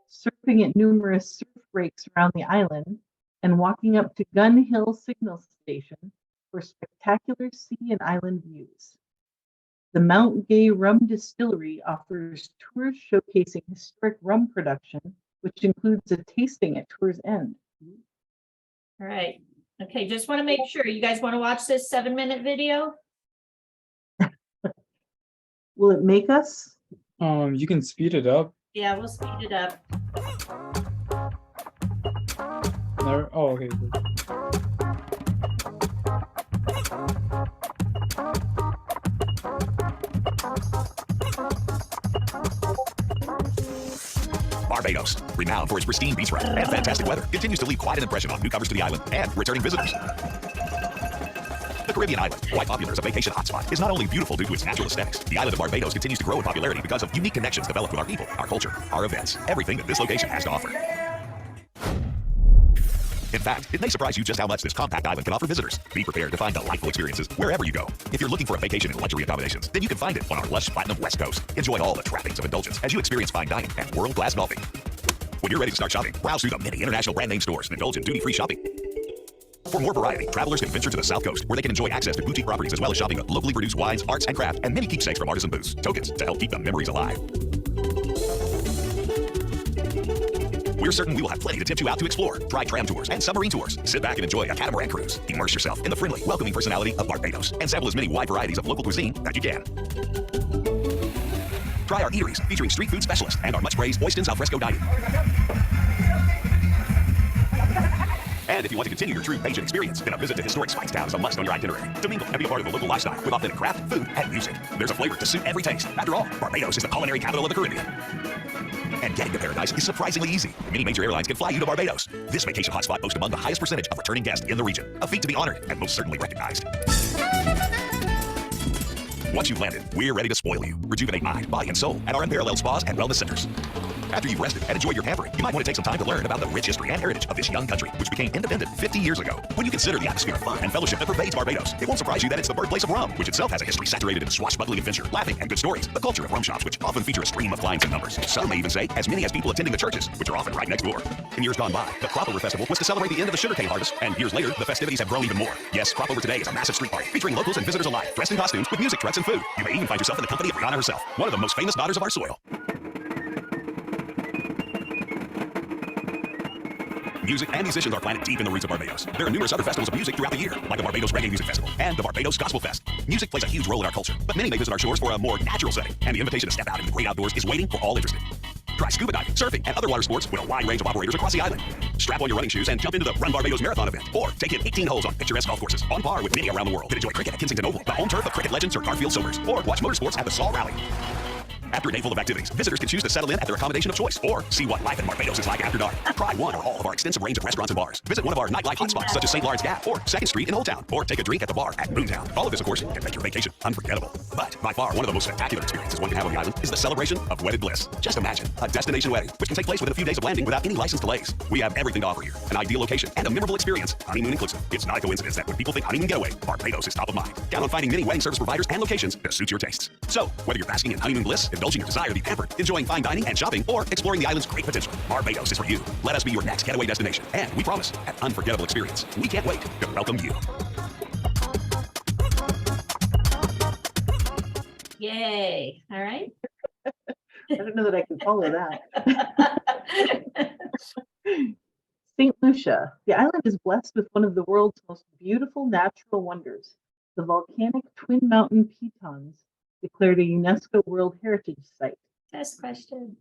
surfing at numerous surf breaks around the island, and walking up to Gun Hill Signal Station for spectacular sea and island views. The Mount Gay Rum Distillery offers tours showcasing historic rum production, which includes a tasting at tour's end. All right. Okay, just want to make sure you guys want to watch this 7-minute video. Will it make us? You can speed it up. Yeah, we'll speed it up. Never, oh, okay. Good. Barbados, renowned for its pristine beach ride and fantastic weather, continues to leave quite an impression on newcomers to the island and returning visitors. The Caribbean island, quite popular as a vacation hotspot, is not only beautiful due to its natural aesthetics. The island of Barbados continues to grow in popularity because of unique connections developed with our people, our culture, our events, everything that this location has to offer. In fact, it may surprise you just how much this compact island can offer visitors. Be prepared to find delightful experiences wherever you go. If you're looking for a vacation in luxury accommodations, then you can find it on our lush platinum west coast. Enjoy all the trappings of indulgence as you experience fine dining and world-class golfing. When you're ready to start shopping, browse through the many international brand name stores and indulge in duty-free shopping. For more variety, travelers can venture to the South Coast, where they can enjoy access to boutique properties as well as shopping at locally produced wines, arts, and craft, and many keepsakes from artisan booths, tokens to help keep the memories alive. We're certain we will have plenty to tempt you out to explore. Try tram tours and submarine tours. Sit back and enjoy a catamaran cruise. Immerse yourself in the friendly, welcoming personality of Barbados and sample as many wide varieties of local cuisine that you can. Try our eateries featuring street food specialists and our much-praised Oyston's alfresco dining. And if you want to continue your true Bajan experience, then a visit to historic Spice Town is a must on your itinerary. To mingle and be a part of the local lifestyle with authentic craft, food, and music. There's a flavor to suit every taste. After all, Barbados is the culinary capital of the Caribbean. And getting to paradise is surprisingly easy. Many major airlines can fly you to Barbados. This vacation hotspot boasts among the highest percentage of returning guests in the region. A feat to be honored and most certainly recognized. Once you've landed, we're ready to spoil you. Rejuvenate mind, body, and soul at our unparalleled spas and wellness centers. After you've rested and enjoyed your pampering, you might want to take some time to learn about the rich history and heritage of this young country, which became independent 50 years ago. When you consider the atmosphere of fun and fellowship that pervades Barbados, it won't surprise you that it's the birthplace of rum, which itself has a history saturated in swashbuckling adventure, laughing, and good stories. The culture of rum shops, which often feature a stream of clients and numbers. Some may even say as many as people attending the churches, which are often right next door. In years gone by, the Crop Over Festival was to celebrate the end of the sugarcane harvest, and years later, the festivities have grown even more. Yes, Crop Over today is a massive street party featuring locals and visitors alike, dressed in costumes with music, threats, and food. You may even find yourself in the company of Rihanna herself, one of the most famous daughters of our soil. Music and musicians are planted deep in the roots of Barbados. There are numerous other festivals of music throughout the year, like the Barbados Reggae Music Festival and the Barbados Gospel Fest. Music plays a huge role in our culture, but many may visit our shores for a more natural setting, and the invitation to step out into the great outdoors is waiting for all interested. Try scuba diving, surfing, and other water sports with a wide range of operators across the island. Strap on your running shoes and jump into the Run Barbados Marathon event, or take in 18 holes on picturesque golf courses, on par with many around the world. Then enjoy cricket at Kensington Oval, the home turf of cricket legend Sir Garfield Sobers, or watch motorsports at the Saul Rally. After a day full of activities, visitors can choose to settle in at their accommodation of choice or see what life in Barbados is like after dark. Try one or all of our extensive range of restaurants and bars. Visit one of our nightlife hotspots such as St. Lawrence Gap or 2nd Street in Old Town, or take a drink at the bar at Boomtown. All of this, of course, can make your vacation unforgettable. But by far, one of the most spectacular experiences one can have on the island is the celebration of wedded bliss. Just imagine a destination wedding, which can take place within a few days of landing without any license delays. We have everything to offer here: an ideal location and a memorable experience, honeymoon inclusive. It's not a coincidence that when people think honeymoon getaway, Barbados is top of mind. Count on finding many wedding service providers and locations that suit your tastes. So, whether you're basking in honeymoon bliss, indulging your desire to be pampered, enjoying fine dining and shopping, or exploring the island's great potential, Barbados is for you. Let us be your next getaway destination, and we promise an unforgettable experience. We can't wait to welcome you. Yay. All right. I don't know that I can follow that. St. Lucia. The island is blessed with one of the world's most beautiful natural wonders, the volcanic Twin Mountain Pitons, declared a UNESCO World Heritage Site. Test question.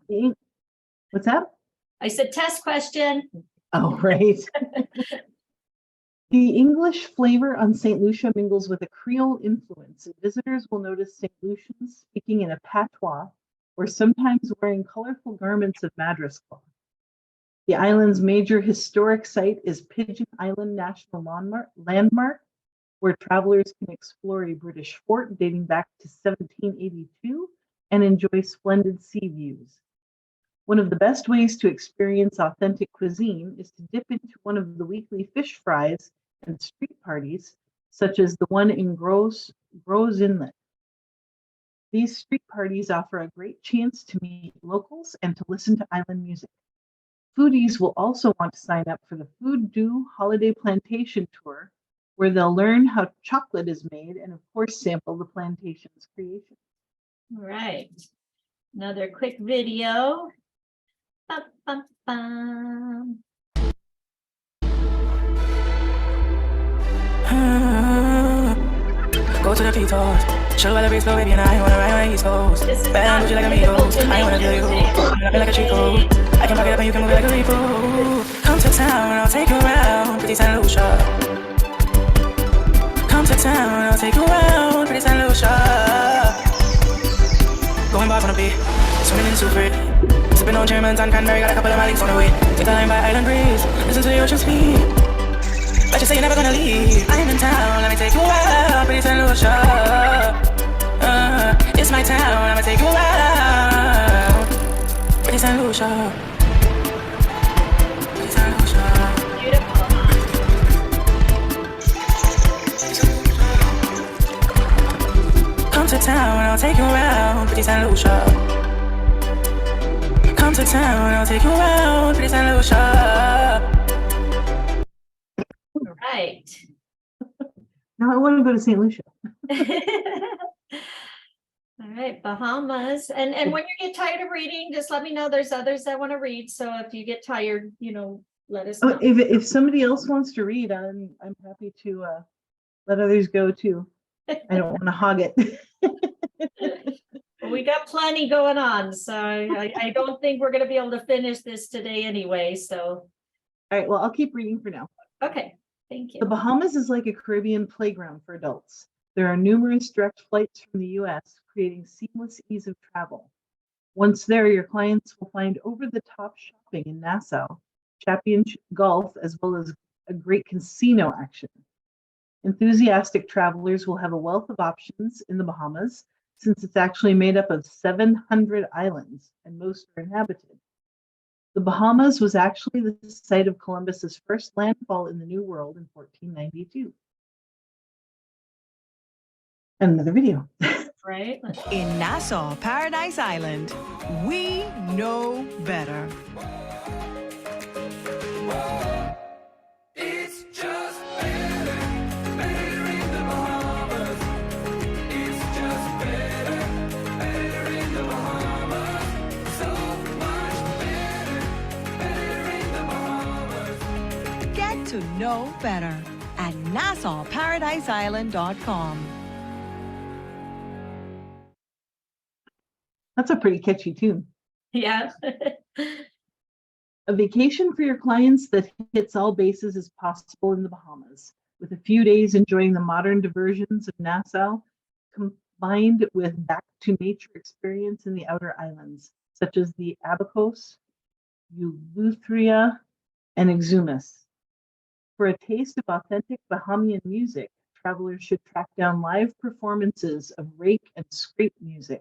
What's that? I said test question. Oh, right. The English flavor on St. Lucia mingles with a Creole influence, and visitors will notice St. Lucians speaking in a patois or sometimes wearing colorful garments of madras cloth. The island's major historic site is Pigeon Island National Landmark, where travelers can explore a British fort dating back to 1782 and enjoy splendid sea views. One of the best ways to experience authentic cuisine is to dip into one of the weekly fish fries and street parties, such as the one in Gros Inlet. These street parties offer a great chance to meet locals and to listen to island music. Foodies will also want to sign up for the Food Do Holiday Plantation Tour, where they'll learn how chocolate is made and, of course, sample the plantation's creation. All right. Another quick video. Bum, bum, bum. Go to the Pitos, chill by the breeze, blow, baby, and I wanna ride on the East Coast. Bad, would you like amigos? I wanna feel you. Feel like a Chico. I can pack it up and you can move it like a repo. Come to town, I'll take you around, pretty San Lucia. Come to town, I'll take you around, pretty San Lucia. Going bar on a beat, swimming in Sufri. Sipping on Germans and Cranberry, got a couple of Maliks on the way. Take the line by Island Breeze, listen to the ocean speed. But you say you're never gonna leave. I am in town, let me take you out, pretty St. Lucia. It's my town, I'ma take you out, pretty St. Lucia. Pretty St. Lucia. Beautiful. Come to town, I'll take you around, pretty St. Lucia. Come to town, I'll take you around, pretty St. Lucia. All right. Now I want to go to St. Lucia. All right, Bahamas. And when you get tired of reading, just let me know. There's others that want to read. So if you get tired, let us know. Oh, if somebody else wants to read, I'm happy to let others go too. I don't want to hog it. We got plenty going on, so I don't think we're going to be able to finish this today anyway. So, all right, well, I'll keep reading for now. Okay, thank you. The Bahamas is like a Caribbean playground for adults. There are numerous direct flights from the US, creating seamless ease of travel. Once there, your clients will find over-the-top shopping in Nassau, championship golf, as well as a great casino action. Enthusiastic travelers will have a wealth of options in the Bahamas, since it's actually made up of 700 islands, and most are inhabited. The Bahamas was actually the site of Columbus's first landfall in the New World in 1492. Another video. Right. In Nassau, Paradise Island, we know better. It's just better, better in the Bahamas. It's just better, better in the Bahamas. So much better, better in the Bahamas. Get to know better at NassauParadiseIsland.com. That's a pretty catchy tune. Yeah. A vacation for your clients that hits all bases is possible in the Bahamas, with a few days enjoying the modern diversions of Nassau, combined with back-to-nature experience in the outer islands, such as the Abacos, Eleutheria, and Exumas. For a taste of authentic Bahamian music, travelers should track down live performances of rake and scrape music,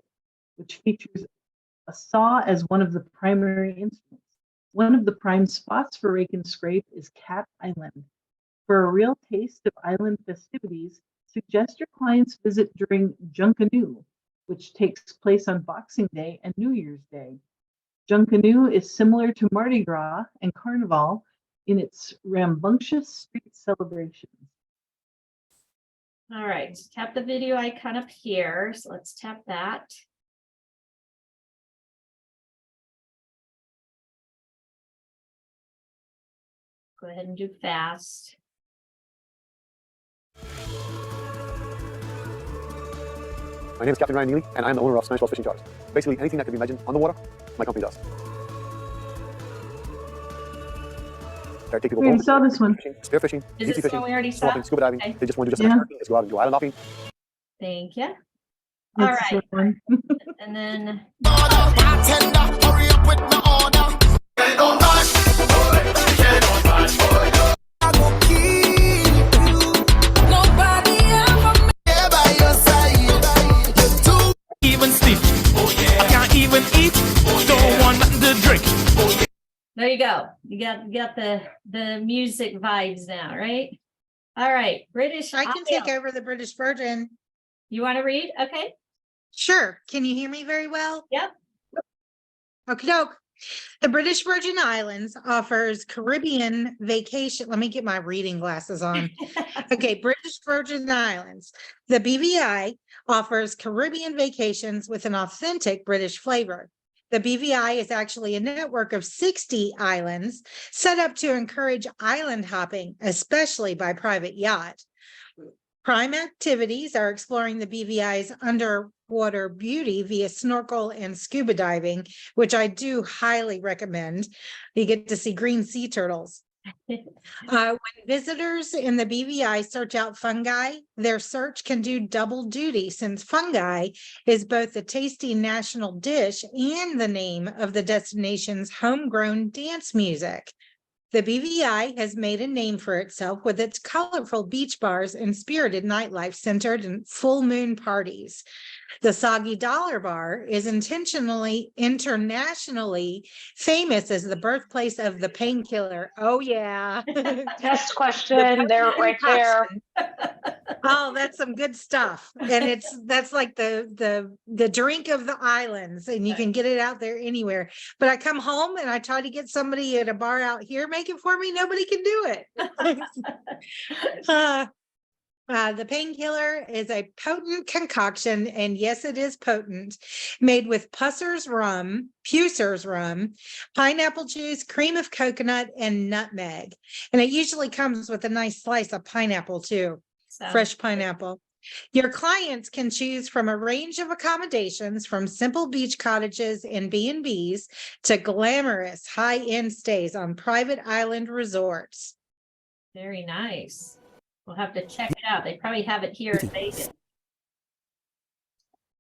which features a saw as one of the primary instruments. One of the prime spots for rake and scrape is Cat Island. For a real taste of island festivities, suggest your clients visit during Junkanoo, which takes place on Boxing Day and New Year's Day. Junkanoo is similar to Mardi Gras and Carnival in its rambunctious street celebrations. All right, tap the video icon up here. So let's tap that. Go ahead and do fast. My name is Captain Ryan Neely, and I'm the owner of Spanish Wells Fishing Charters. Basically, anything that can be imagined on the water, my company does. I take people We bone saw this one. fishing, spear fishing, Is deep sea this fishing, one we already saw? snorkeling, scuba diving. Okay. They just want to do just Yeah. Let's go out and do island hopping. Thank you. All It's right, the one. and then Even sleep. I can't even eat. Don't want nothing to drink. there you go. You got the music vibes now, right? All right, British. I can take Isles. over the British Virgin. You want to read? Okay. Sure. Can you hear me very well? Yep. Okie doke. The British Virgin Islands offers Caribbean vacation. Let me get my reading glasses on. Okay, British Virgin Islands. The BVI offers Caribbean vacations with an authentic British flavor. The BVI is actually a network of 60 islands set up to encourage island hopping, especially by private yacht. Prime activities are exploring the BVI's underwater beauty via snorkel and scuba diving, which I do highly recommend. You get to see green sea turtles. When visitors in the BVI search out fungi, their search can do double duty since fungi is both the tasty national dish and the name of the destination's homegrown dance music. The BVI has made a name for itself with its colorful beach bars and spirited nightlife centered in full moon parties. The Soggy Dollar Bar is internationally famous as the birthplace of the painkiller. Oh yeah. Test question, they're right there. Oh, that's some good stuff. And that's like the drink of the islands, and you can get it out there anywhere. But I come home and I try to get somebody at a bar out here, make it for me. Nobody can do it. The painkiller is a potent concoction, and yes, it is potent, made with Pusser's rum, pineapple juice, cream of coconut, and nutmeg. And it usually comes with a nice slice of pineapple too, fresh pineapple. Your clients can choose from a range of accommodations from simple beach cottages and B&Bs to glamorous high-end stays on private island resorts. Very nice. We'll have to check it out. They probably have it here in Vegas.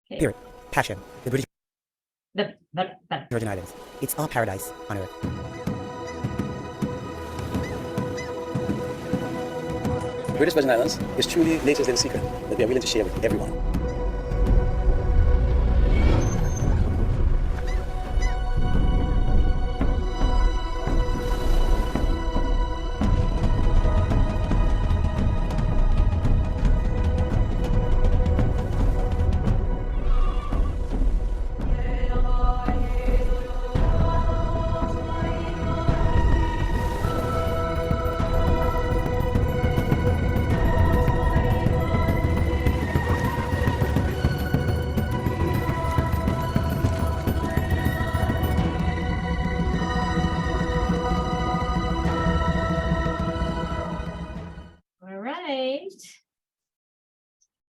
Okay. Spirit, passion, the British The Virgin Islands. It's all paradise on earth. The British Virgin Islands is truly nature's little secret that we are willing to share with everyone.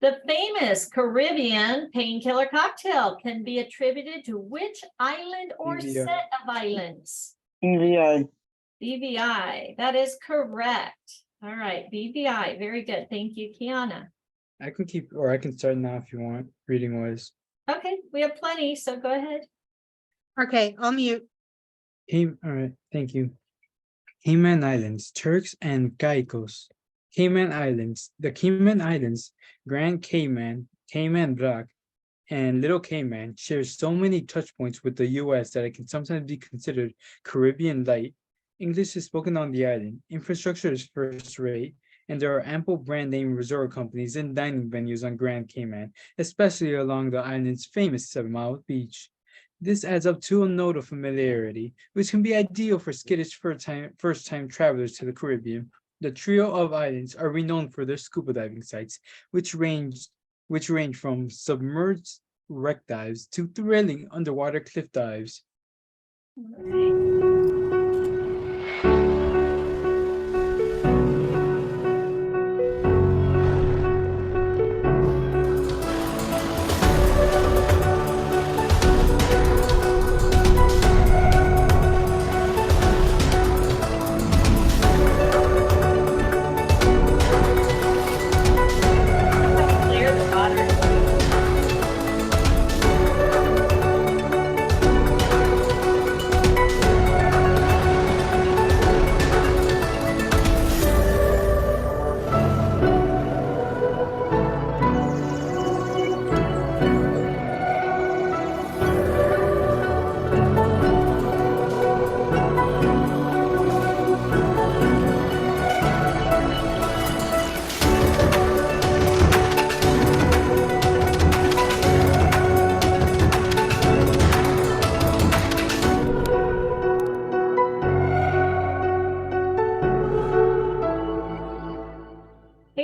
The famous Caribbean painkiller cocktail can be attributed to which island or BVI. set of islands? BVI. BVI, that is correct. All right, BVI, very good. Thank you, Kiana. I can start now if you want, reading wise. Okay, we have plenty, so go ahead. Okay, I'll mute. All right, thank you. Cayman Islands, Turks and Caicos. Cayman Islands, the Cayman Islands, Grand Cayman, Cayman Brac, and Little Cayman share so many touch points with the US that it can sometimes be considered Caribbean light. English is spoken on the island, infrastructure is first rate, and there are ample brand name resort companies and dining venues on Grand Cayman, especially along the island's famous 7-mile beach. This adds up to a note of familiarity, which can be ideal for skittish first-time travelers to the Caribbean. The trio of islands are renowned for their scuba diving sites, which range from submerged wreck dives to thrilling underwater cliff dives.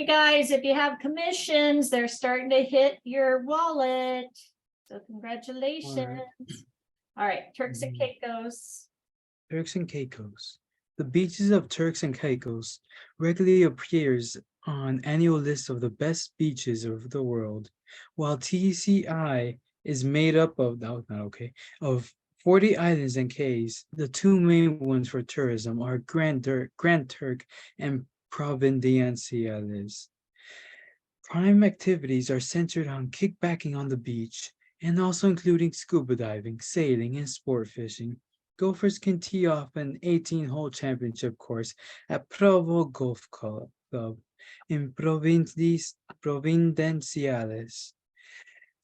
Hey, guys, if you have commissions, they're starting to hit your wallet. So congratulations. All right, Turks and Caicos. Turks and Caicos. The beaches of Turks and Caicos regularly appears on annual lists of the best beaches of the world. While TCI is made up of, of 40 islands and cays, the two main ones for tourism are Grand Turk and Providenciales. Prime activities are centered on kickbacking on the beach and also including scuba diving, sailing, and sport fishing. Golfers can tee off an 18-hole championship course at Provo Golf Club in Providenciales.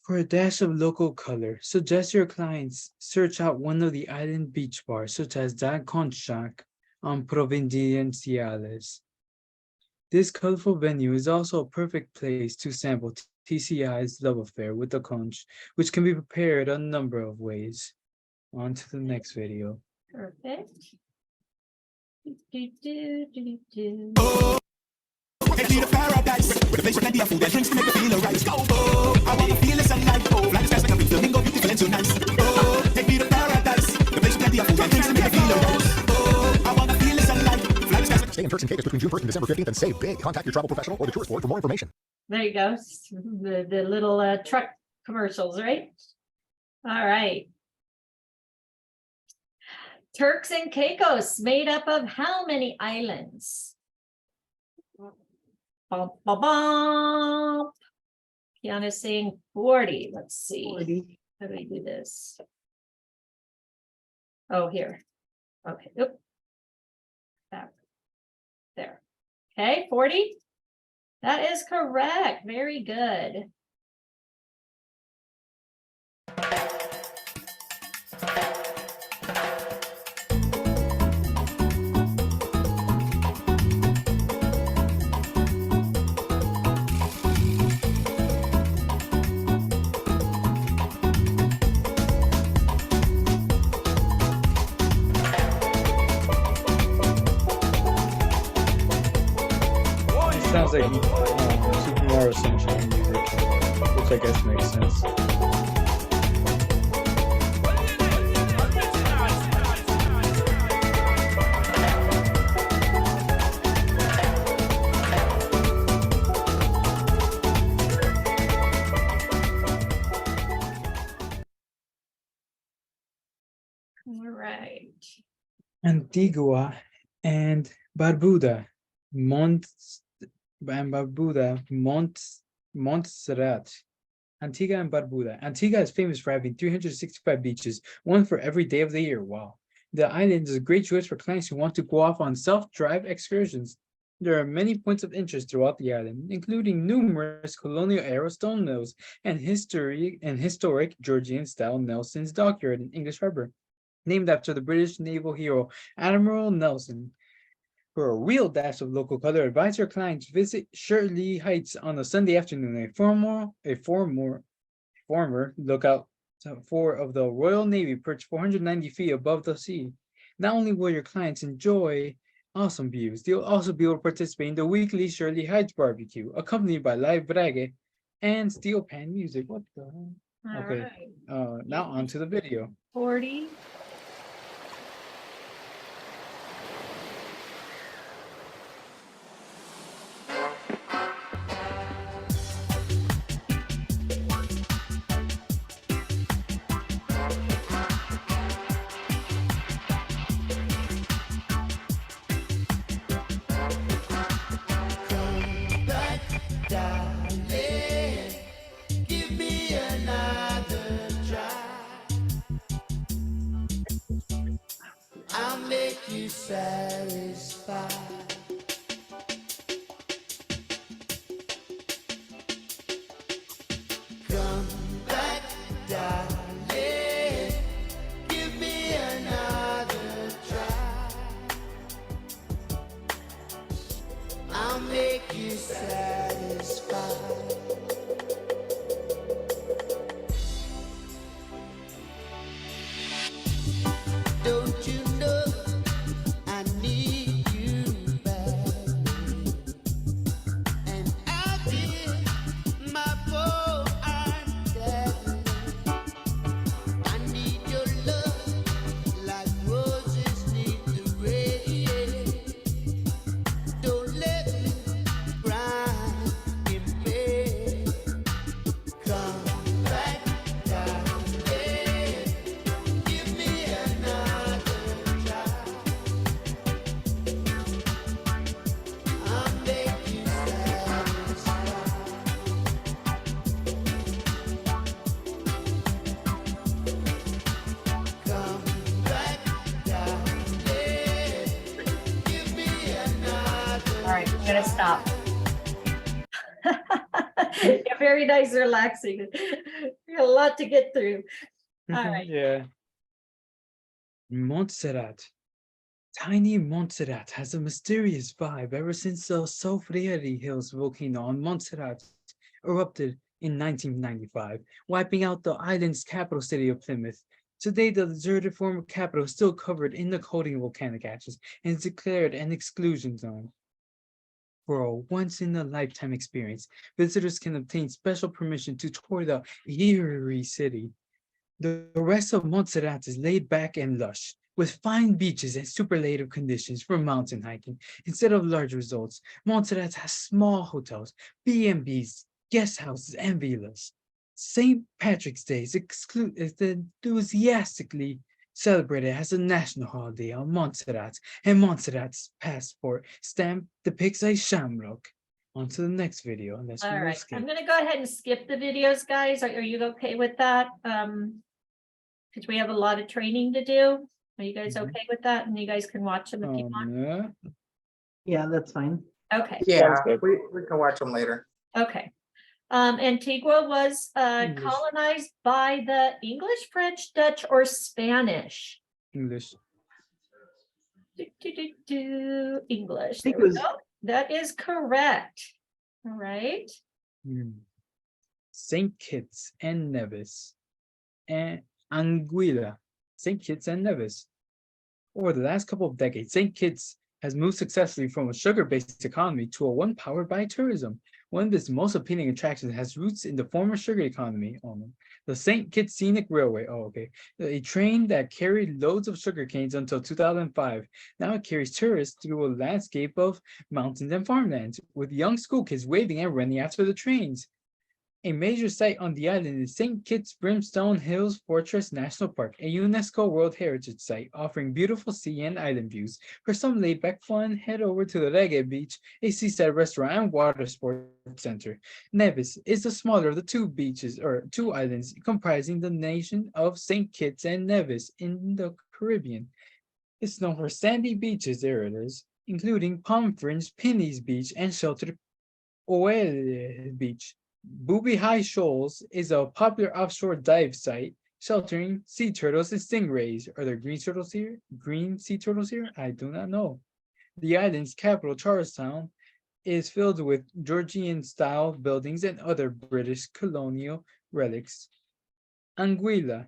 For a dash of local color, suggest your clients search out one of the island beach bars, such as Da Conchac on Providenciales. This colorful venue is also a perfect place to sample TCI's love affair with the conch, which can be prepared a number of ways. On to the next video. Perfect. Take me to paradise, with a place where plenty of food and drinks to make me feel alright. Oh, I wanna feel the sunlight. Oh, fly fast like a big flamingo, beautiful and so nice. Oh, take me to paradise, with a place where plenty of food and drinks to make me feel alright. Oh, I wanna feel the sunlight. Fly fast like. Stay in Turks and Caicos between June 1st and December 15th and save big. Contact your travel professional or the tourist board for more information. There you go. The little truck commercials, right? All right. Turks and Caicos, made up of how many islands? Bum, bum, bum. Kiana's saying 40. Let's see. 40. How do we do this? Oh, here. Okay. Oop. Back. There. Okay, 40. That is correct. Very good. Sounds like Super Mario Sunshine music, which I guess makes sense. All right. Antigua and Barbuda, Montserrat. Antigua and Barbuda. Antigua is famous for having 365 beaches, one for every day of the year. Wow. The island is a great choice for clients who want to go off on self-drive excursions. There are many points of interest throughout the island, including numerous colonial-era stone mills and historic Georgian-style Nelson's Dockyard in English Harbor, named after the British naval hero Admiral Nelson. For a real dash of local color, advise your clients visit Shirley Heights on a Sunday afternoon. A former lookout for of the Royal Navy perched 490 feet above the sea. Not only will your clients enjoy awesome views, they'll also be able to participate in the weekly Shirley Heights barbecue, accompanied by live brague and steel pan music. What the hell? Okay. Right. Now on to the video. 40. gotta stop. Yeah, very nice, relaxing. We got a lot to get through. All right. Yeah. Montserrat. Tiny Montserrat has a mysterious vibe ever since the Soufriere Hills volcano on Montserrat erupted in 1995, wiping out the island's capital city of Plymouth. Today, the deserted former capital is still covered in the coating volcanic ashes and is declared an exclusion zone. For a once-in-a-lifetime experience, visitors can obtain special permission to tour the eerie city. The rest of Montserrat is laid back and lush, with fine beaches and superlative conditions for mountain hiking. Instead of large resorts, Montserrat has small hotels, B&Bs, guest houses, and villas. St. Patrick's Day is enthusiastically celebrated as a national holiday on Montserrat, and Montserrat's passport stamp depicts a shamrock. On to the next video. Unless we All will right, skip. I'm gonna go ahead and skip the videos, guys. Are you okay with that? Because we have a lot of training to do. Are you guys okay with that? And you guys can watch them if you want. Yeah. Yeah, that's fine. Okay. Yeah, we can watch them later. Okay. Antigua was colonized by the English, French, Dutch, or Spanish. English. English. think There we it was- go. That is correct. All right. St. Kitts and Nevis and Anguilla. St. Kitts and Nevis. Over the last couple of decades, St. Kitts has moved successfully from a sugar-based economy to a one powered by tourism. One of its most appealing attractions has roots in the former sugar economy, the St. Kitts Scenic Railway. A train that carried loads of sugar canes until 2005. Now it carries tourists through a landscape of mountains and farmlands, with young school kids waving and running after the trains. A major site on the island is St. Kitts Brimstone Hills Fortress National Park, a UNESCO World Heritage Site offering beautiful sea and island views. For some laid-back fun, head over to the Reggae Beach, a seaside restaurant and water sports center. Nevis is the smaller of the two beaches, or two islands, comprising the nation of St. Kitts and Nevis in the Caribbean. It's known for sandy beaches, there it is, including Palm Fringe, Penny's Beach, and sheltered Oelle Beach. Booby High Shoals is a popular offshore dive site sheltering sea turtles and stingrays. Are there green turtles here? Green sea turtles here? I do not know. The island's capital, Charlestown, is filled with Georgian-style buildings and other British colonial relics. Anguilla,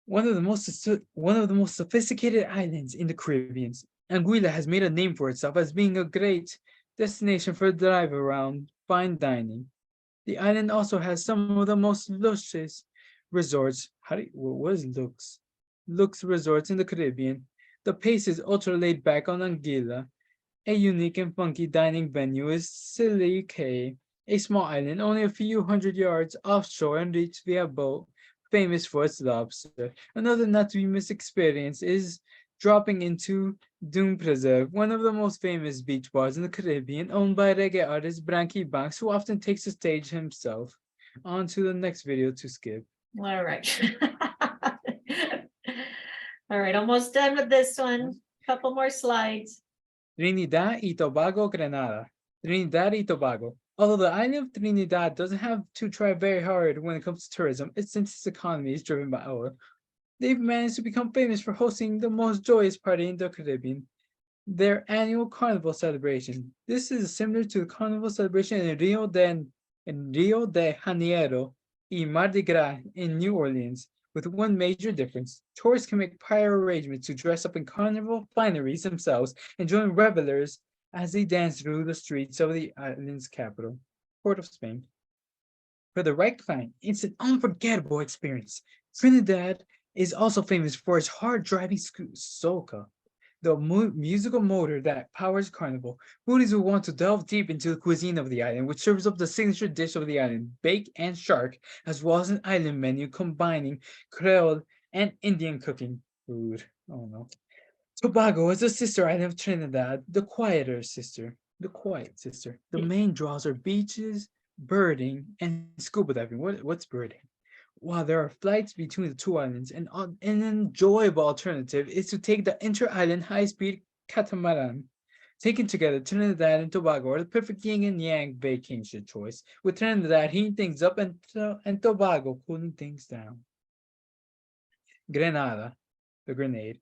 one of the most sophisticated islands in the Caribbean. Anguilla has made a name for itself as being a great destination for drive around fine dining. The island also has some of the most luscious resorts. What is lux? Lux resorts in the Caribbean. The pace is ultra laid back on Anguilla. A unique and funky dining venue is Silly Cay, a small island only a few hundred yards offshore and reached via boat, famous for its lobster. Another not to be missed experience is dropping into Dune Preserve, one of the most famous beach bars in the Caribbean, owned by reggae artist Branky Banks, who often takes the stage himself. On to the next video to skip. All right. All right, almost done with this one. Couple more slides. Trinidad y Tobago, Grenada. Trinidad y Tobago. Although the island of Trinidad doesn't have to try very hard when it comes to tourism, since its economy is driven by oil, they've managed to become famous for hosting the most joyous party in the Caribbean, their annual carnival celebration. This is similar to the carnival celebration in Rio de Janeiro y Mardi Gras in New Orleans, with one major difference. Tourists can make prior arrangements to dress up in carnival fineries themselves and join revelers as they dance through the streets of the island's capital, Port of Spain. For the right client, it's an unforgettable experience. Trinidad is also famous for its hard-driving soca, the musical motor that powers carnival. Foodies will want to delve deep into the cuisine of the island, which serves up the signature dish of the island, bake and shark, as well as an island menu combining Creole and Indian cooking food. Oh no. Tobago is a sister island of Trinidad, the quiet sister. The main draws are beaches, birding, and scuba diving. What's birding? While there are flights between the two islands, an enjoyable alternative is to take the inter-island high-speed catamaran. Taken together, Trinidad and Tobago are the perfect yin and yang vacation choice, with Trinidad heating things up and Tobago cooling things down. Grenada, the Grenade.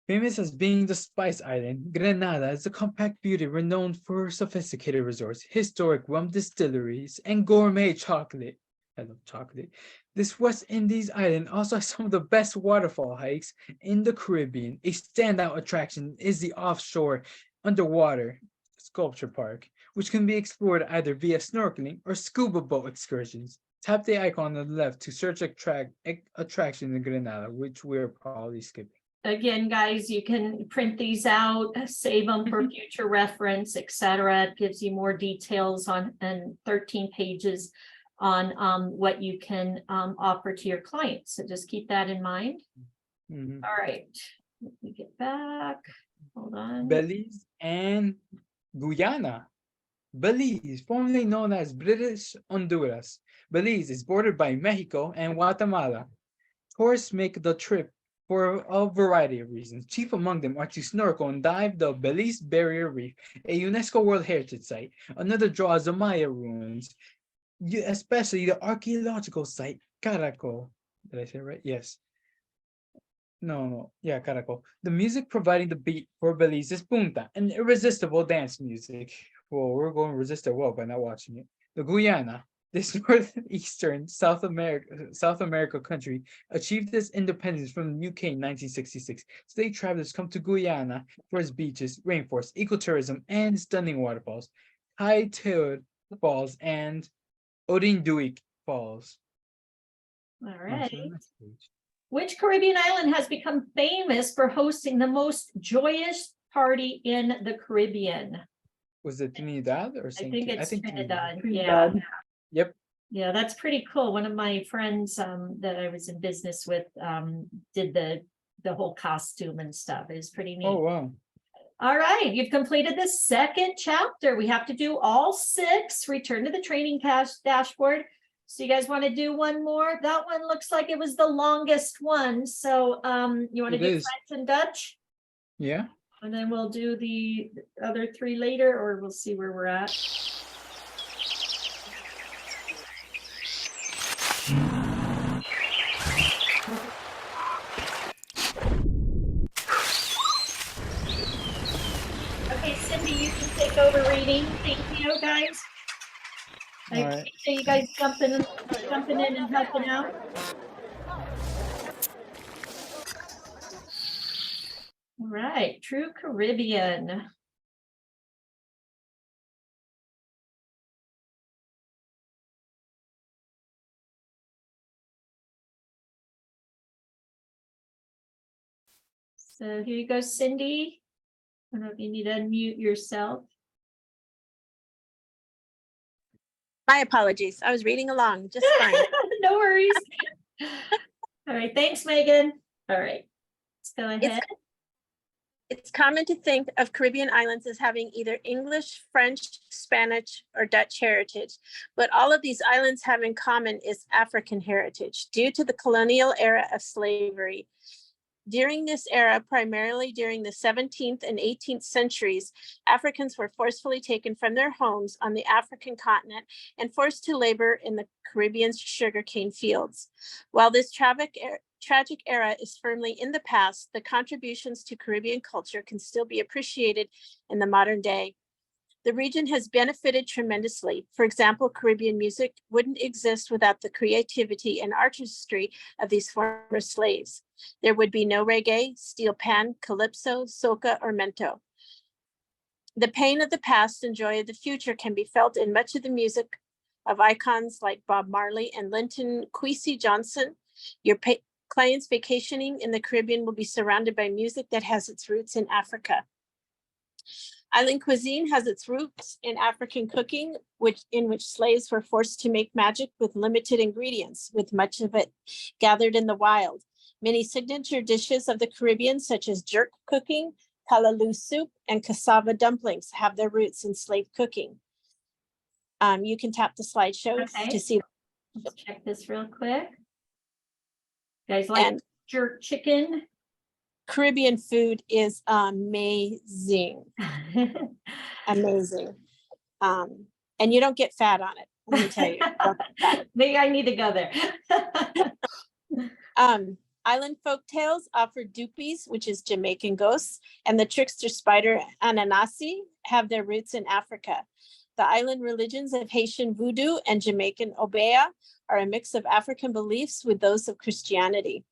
Famous as being the Spice Island, Grenada is a compact beauty renowned for sophisticated resorts, historic rum distilleries, and gourmet chocolate. I love chocolate. This West Indies island also has some of the best waterfall hikes in the Caribbean. A standout attraction is the offshore underwater sculpture park, which can be explored either via snorkeling or scuba boat excursions. Tap the icon on the left to search attraction in Grenada, which we're probably skipping. Again, guys, you can print these out, save them for future reference, etc. It gives you more details on and 13 pages on what you can offer to your clients. So just keep that in mind. Mhm. All right, let me get back. Hold on. Belize and Guyana. Belize, formerly known as British Honduras. Belize is bordered by Mexico and Guatemala. Tourists make the trip for a variety of reasons. Chief among them are to snorkel and dive the Belize Barrier Reef, a UNESCO World Heritage Site. Another draw is the Maya ruins, especially the archaeological site Caraco. Did I say it right? Yes. No, yeah, Caraco. The music providing the beat for Belize is punta, an irresistible dance music. Well, we're going to resist it well by not watching it. The Guyana, this northeastern South America country, achieved its independence from the UK in 1966. Today, travelers come to Guyana for its beaches, rainforests, ecotourism, and stunning waterfalls. Tai Teod Falls and Odinduik Falls. All right. Which Caribbean island has become famous for hosting the most joyous party in the Caribbean? Was it Trinidad or I St. think Kitts? it's Trinidad. Trinidad. Yeah. Yep. Yeah, that's pretty cool. One of my friends that I was in business with did the whole costume and stuff. It was pretty neat. Oh, wow. All right, you've completed the second chapter. We have to do all 6. Return to the training dashboard. So you guys want to do one more? That one looks like it was the longest one. So you want to do French and Dutch? Yeah. And then we'll do the other 3 later, or we'll see where we're at. Okay, Cindy, you can take over reading. Thank you, guys. I All right. appreciate you guys jumping in and helping out. All right, True Caribbean. So here you go, Cindy. I don't know if you need to unmute yourself. My apologies. I was reading along just fine. No worries. All right, thanks, Megan. All right, let's go ahead. It's common to think of Caribbean islands as having either English, French, Spanish, or Dutch heritage, but all of these islands have in common is African heritage due to the colonial era of slavery. During this era, primarily during the 17th and 18th centuries, Africans were forcefully taken from their homes on the African continent and forced to labor in the Caribbean's sugarcane fields. While this tragic era is firmly in the past, the contributions to Caribbean culture can still be appreciated in the modern day. The region has benefited tremendously. For example, Caribbean music wouldn't exist without the creativity and artistry of these former slaves. There would be no reggae, steel pan, calypso, soca, or mento. The pain of the past and joy of the future can be felt in much of the music of icons like Bob Marley and Linton Kwesi Johnson. Your clients vacationing in the Caribbean will be surrounded by music that has its roots in Africa. Island cuisine has its roots in African cooking, in which slaves were forced to make magic with limited ingredients, with much of it gathered in the wild. Many signature dishes of the Caribbean, such as jerk cooking, kalaloo soup, and cassava dumplings, have their roots in slave cooking. You can tap the slideshows to see. Let's check this real quick. You guys like jerk chicken? Caribbean food is amazing. Amazing. And you don't get fat on it. Let me tell you. Maybe I need to go there. Island folk tales offer dupies, which is Jamaican ghosts, and the trickster spider Ananasi have their roots in Africa. The island religions of Haitian voodoo and Jamaican obeah are a mix of African beliefs with those of Christianity.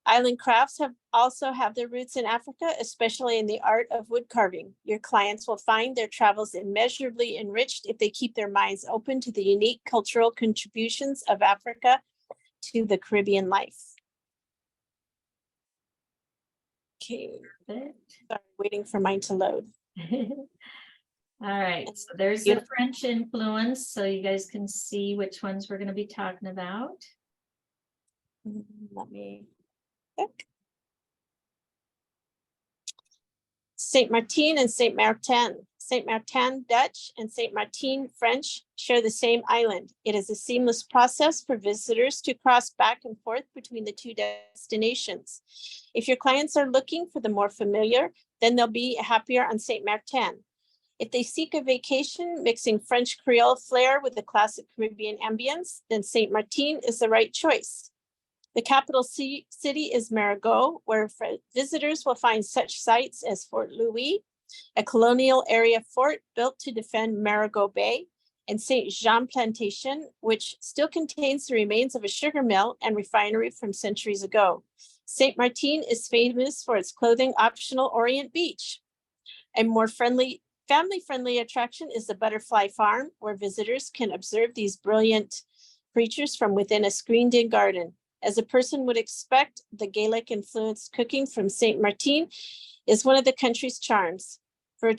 Island crafts also have their roots in Africa, especially in the art of wood carving. Your clients will find their travels immeasurably enriched if they keep their minds open to the unique cultural contributions of Africa to the Caribbean life. Okay, sorry, waiting for mine to load. All right, so there's the French influence, so you guys can see which ones we're going to be talking about. Let me check. Saint Martin and Saint Martin. Saint Martin Dutch and Saint Martin French share the same island. It is a seamless process for visitors to cross back and forth between the two destinations. If your clients are looking for the more familiar, then they'll be happier on Saint Martin. If they seek a vacation mixing French Creole flair with the classic Caribbean ambience, then Saint Martin is the right choice. The capital city is Marigot, where visitors will find such sites as Fort Louis, a colonial area fort built to defend Marigot Bay, and Saint Jean Plantation, which still contains the remains of a sugar mill and refinery from centuries ago. Saint Martin is famous for its clothing optional Orient Beach. A more family-friendly attraction is the Butterfly Farm, where visitors can observe these brilliant creatures from within a screened-in garden. As a person would expect, the Gaelic-influenced cooking from Saint Martin is one of the country's charms. For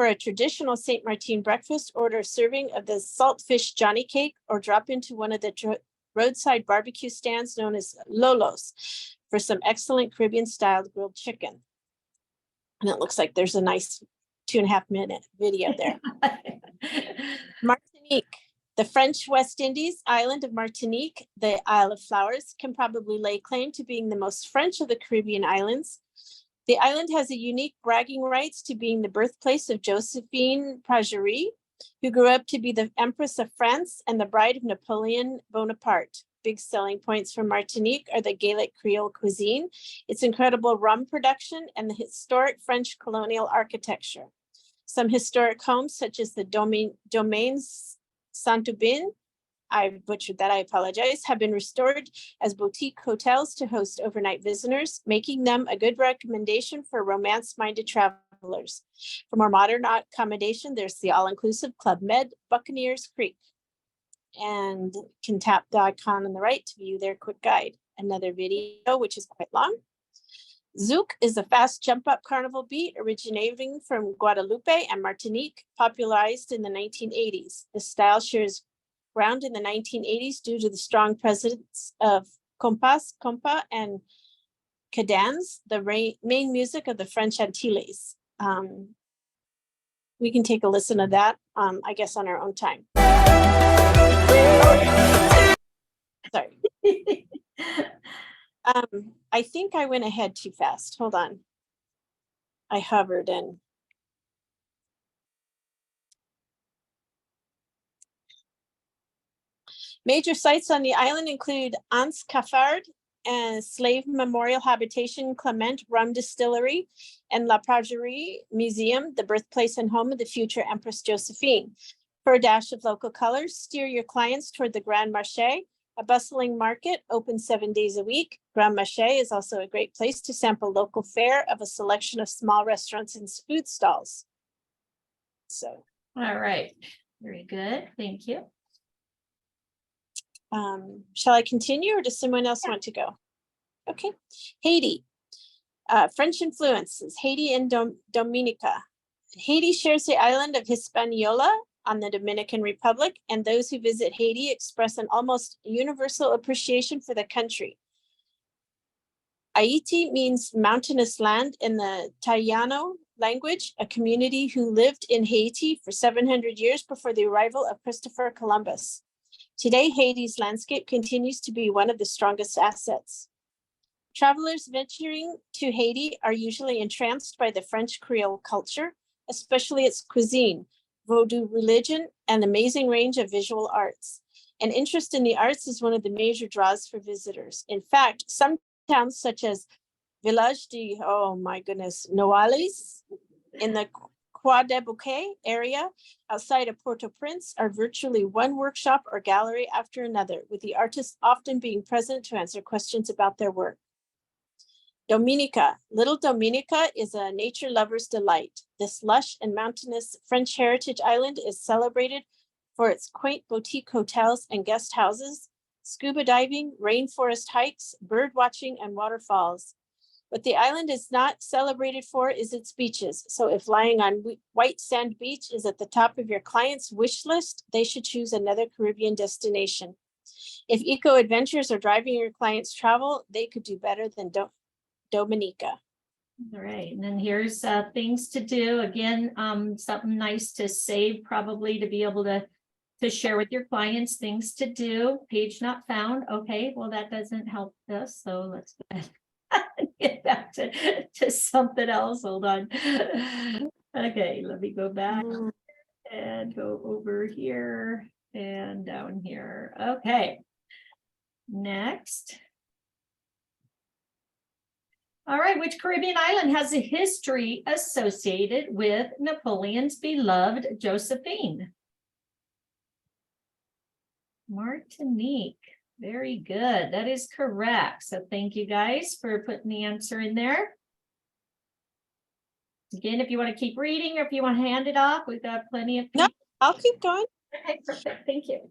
a traditional Saint Martin breakfast, order a serving of the saltfish Johnny cake or drop into one of the roadside barbecue stands known as Lolos for some excellent Caribbean-styled grilled chicken. And it looks like there's a nice 2.5-minute video there. Martinique. The French West Indies island of Martinique, the Isle of Flowers, can probably lay claim to being the most French of the Caribbean islands. The island has a unique bragging rights to being the birthplace of Josephine Pagerie, who grew up to be the Empress of France and the bride of Napoleon Bonaparte. Big selling points for Martinique are the Gaelic Creole cuisine, its incredible rum production, and the historic French colonial architecture. Some historic homes, such as the Domaines Saint-Aubin, I butchered that, I apologize, have been restored as boutique hotels to host overnight visitors, making them a good recommendation for romance-minded travelers. For more modern accommodation, there's the all-inclusive Club Med, Buccaneers Creek. And you can tap the icon on the right to view their quick guide. Another video, which is quite long. Zouk is a fast jump-up carnival beat originating from Guadeloupe and Martinique, popularized in the 1980s. The style shares ground in the 1980s due to the strong presence of compas, compa, and cadans, the main music of the French Antilles. We can take a listen to that, I guess, on our own time. Sorry. I think I went ahead too fast. Hold on. I hovered and major sites on the island include Anse Cafard and Slave Memorial Habitation, Clement Rum Distillery, and La Pragerie Museum, the birthplace and home of the future Empress Josephine. For a dash of local colors, steer your clients toward the Grand Marché, a bustling market open 7 days a week. Grand Marché is also a great place to sample local fare of a selection of small restaurants and food stalls. So, all right, very good, thank you. Shall I continue or does someone else want to go? Okay, Haiti. French influences, Haiti and Dominica. Haiti shares the island of Hispaniola on the Dominican Republic, and those who visit Haiti express an almost universal appreciation for the country. Haiti means mountainous land in the Taino language, a community who lived in Haiti for 700 years before the arrival of Christopher Columbus. Today, Haiti's landscape continues to be one of the strongest assets. Travelers venturing to Haiti are usually entranced by the French Creole culture, especially its cuisine, Vodou religion, and amazing range of visual arts. An interest in the arts is one of the major draws for visitors. In fact, some towns such as Village de, oh my goodness, Noailles in the Croix de Bouquet area outside of Port-au-Prince are virtually one workshop or gallery after another, with the artists often being present to answer questions about their work. Dominica. Little Dominica is a nature lover's delight. This lush and mountainous French heritage island is celebrated for its quaint boutique hotels and guest houses, scuba diving, rainforest hikes, bird watching, and waterfalls. What the island is not celebrated for is its beaches. So if lying on white sand beach is at the top of your client's wish list, they should choose another Caribbean destination. If eco adventures are driving your client's travel, they could do better than Dominica. All right, and then here's things to do. Again, something nice to save, probably to be able to share with your clients, things to do. Page not found. Okay, well, that doesn't help us. So let's get back to something else. Hold on. Okay, let me go back and go over here and down here. Okay, next. All right, which Caribbean island has a history associated with Napoleon's beloved Josephine? Martinique. Very good. That is correct. So thank you guys for putting the answer in there. Again, if you want to keep reading or if you want to hand it off, we've got plenty of people. No, I'll keep going. Okay, perfect. Thank you.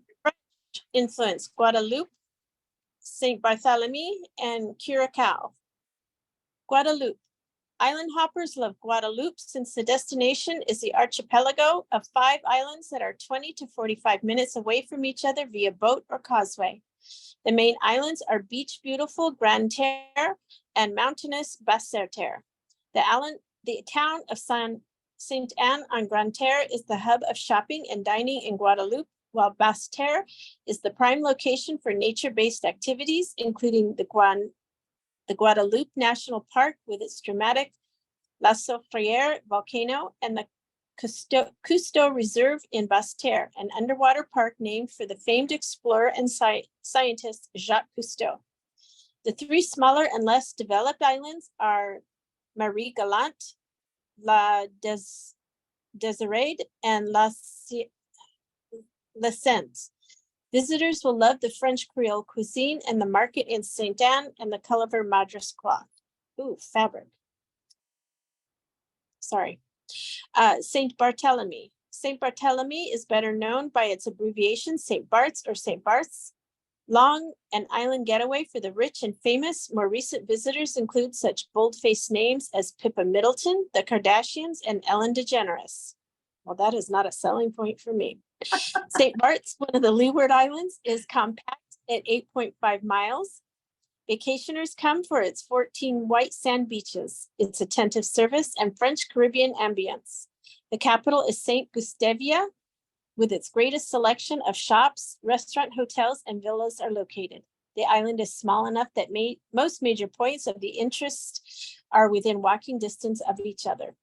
Influence Guadeloupe, St. Barthélemy, and Curacao. Guadeloupe. Island hoppers love Guadeloupe since the destination is the archipelago of 5 islands that are 20 to 45 minutes away from each other via boat or causeway. The main islands are beach beautiful Grande Terre and mountainous Basse-Terre. The town of Sainte Anne on Grande Terre is the hub of shopping and dining in Guadeloupe, while Basse-Terre is the prime location for nature-based activities, including the Guadeloupe National Park with its dramatic La Soufrière volcano and the Cousteau Reserve in Basse-Terre, an underwater park named for the famed explorer and scientist Jacques Cousteau. The 3 smaller and less developed islands are Marie Galante, La Désirade, and La Sainte. Visitors will love the French Creole cuisine and the market in Sainte Anne and the Culliver Madras cloth. Ooh, fabric. Sorry. St. Barthélemy. St. Barthélemy is better known by its abbreviation St. Bart's or St. Bart's. Long an island getaway for the rich and famous. More recent visitors include such bold-faced names as Pippa Middleton, the Kardashians, and Ellen DeGeneres. Well, that is not a selling point for me. St. Bart's, one of the Leeward Islands, is compact at 8.5 miles. Vacationers come for its 14 white sand beaches, its attentive service, and French Caribbean ambience. The capital is St. Eustevia, with its greatest selection of shops, restaurant, hotels, and villas are located. The island is small enough that most major points of the interest are within walking distance of each other.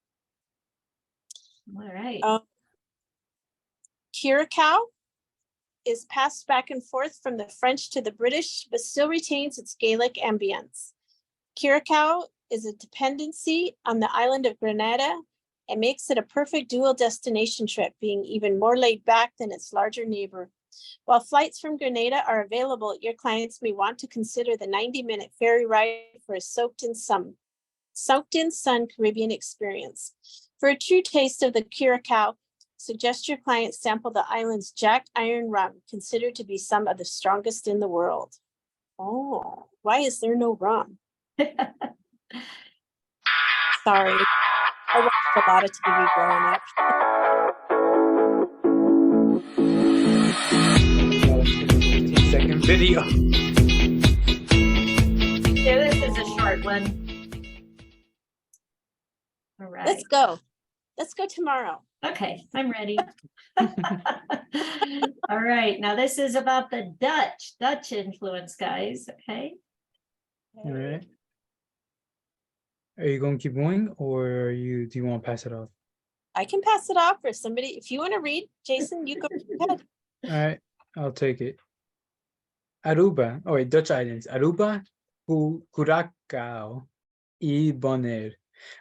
All right. Curacao is passed back and forth from the French to the British, but still retains its Gaelic ambience. Curacao is a dependency on the island of Grenada and makes it a perfect dual destination trip, being even more laid back than its larger neighbor. While flights from Grenada are available, your clients may want to consider the 90-minute ferry ride for a soaked in sun Caribbean experience. For a true taste of the Curacao, suggest your clients sample the island's Jack Iron rum, considered to be some of the strongest in the world. Oh, why is there no rum? Sorry, I watched a lot of TV growing up. Second video. Yeah, this is a short one. All right. Let's go. Let's go tomorrow. Okay, I'm ready. All right, now this is about the Dutch influence, guys. Okay. All right. Are you going to keep going, or do you want to pass it off? I can pass it off for somebody. If you want to read, Jason, you go ahead. All right, I'll take it. Aruba, oh wait, Dutch islands. Aruba, Curacao, y Bonaire.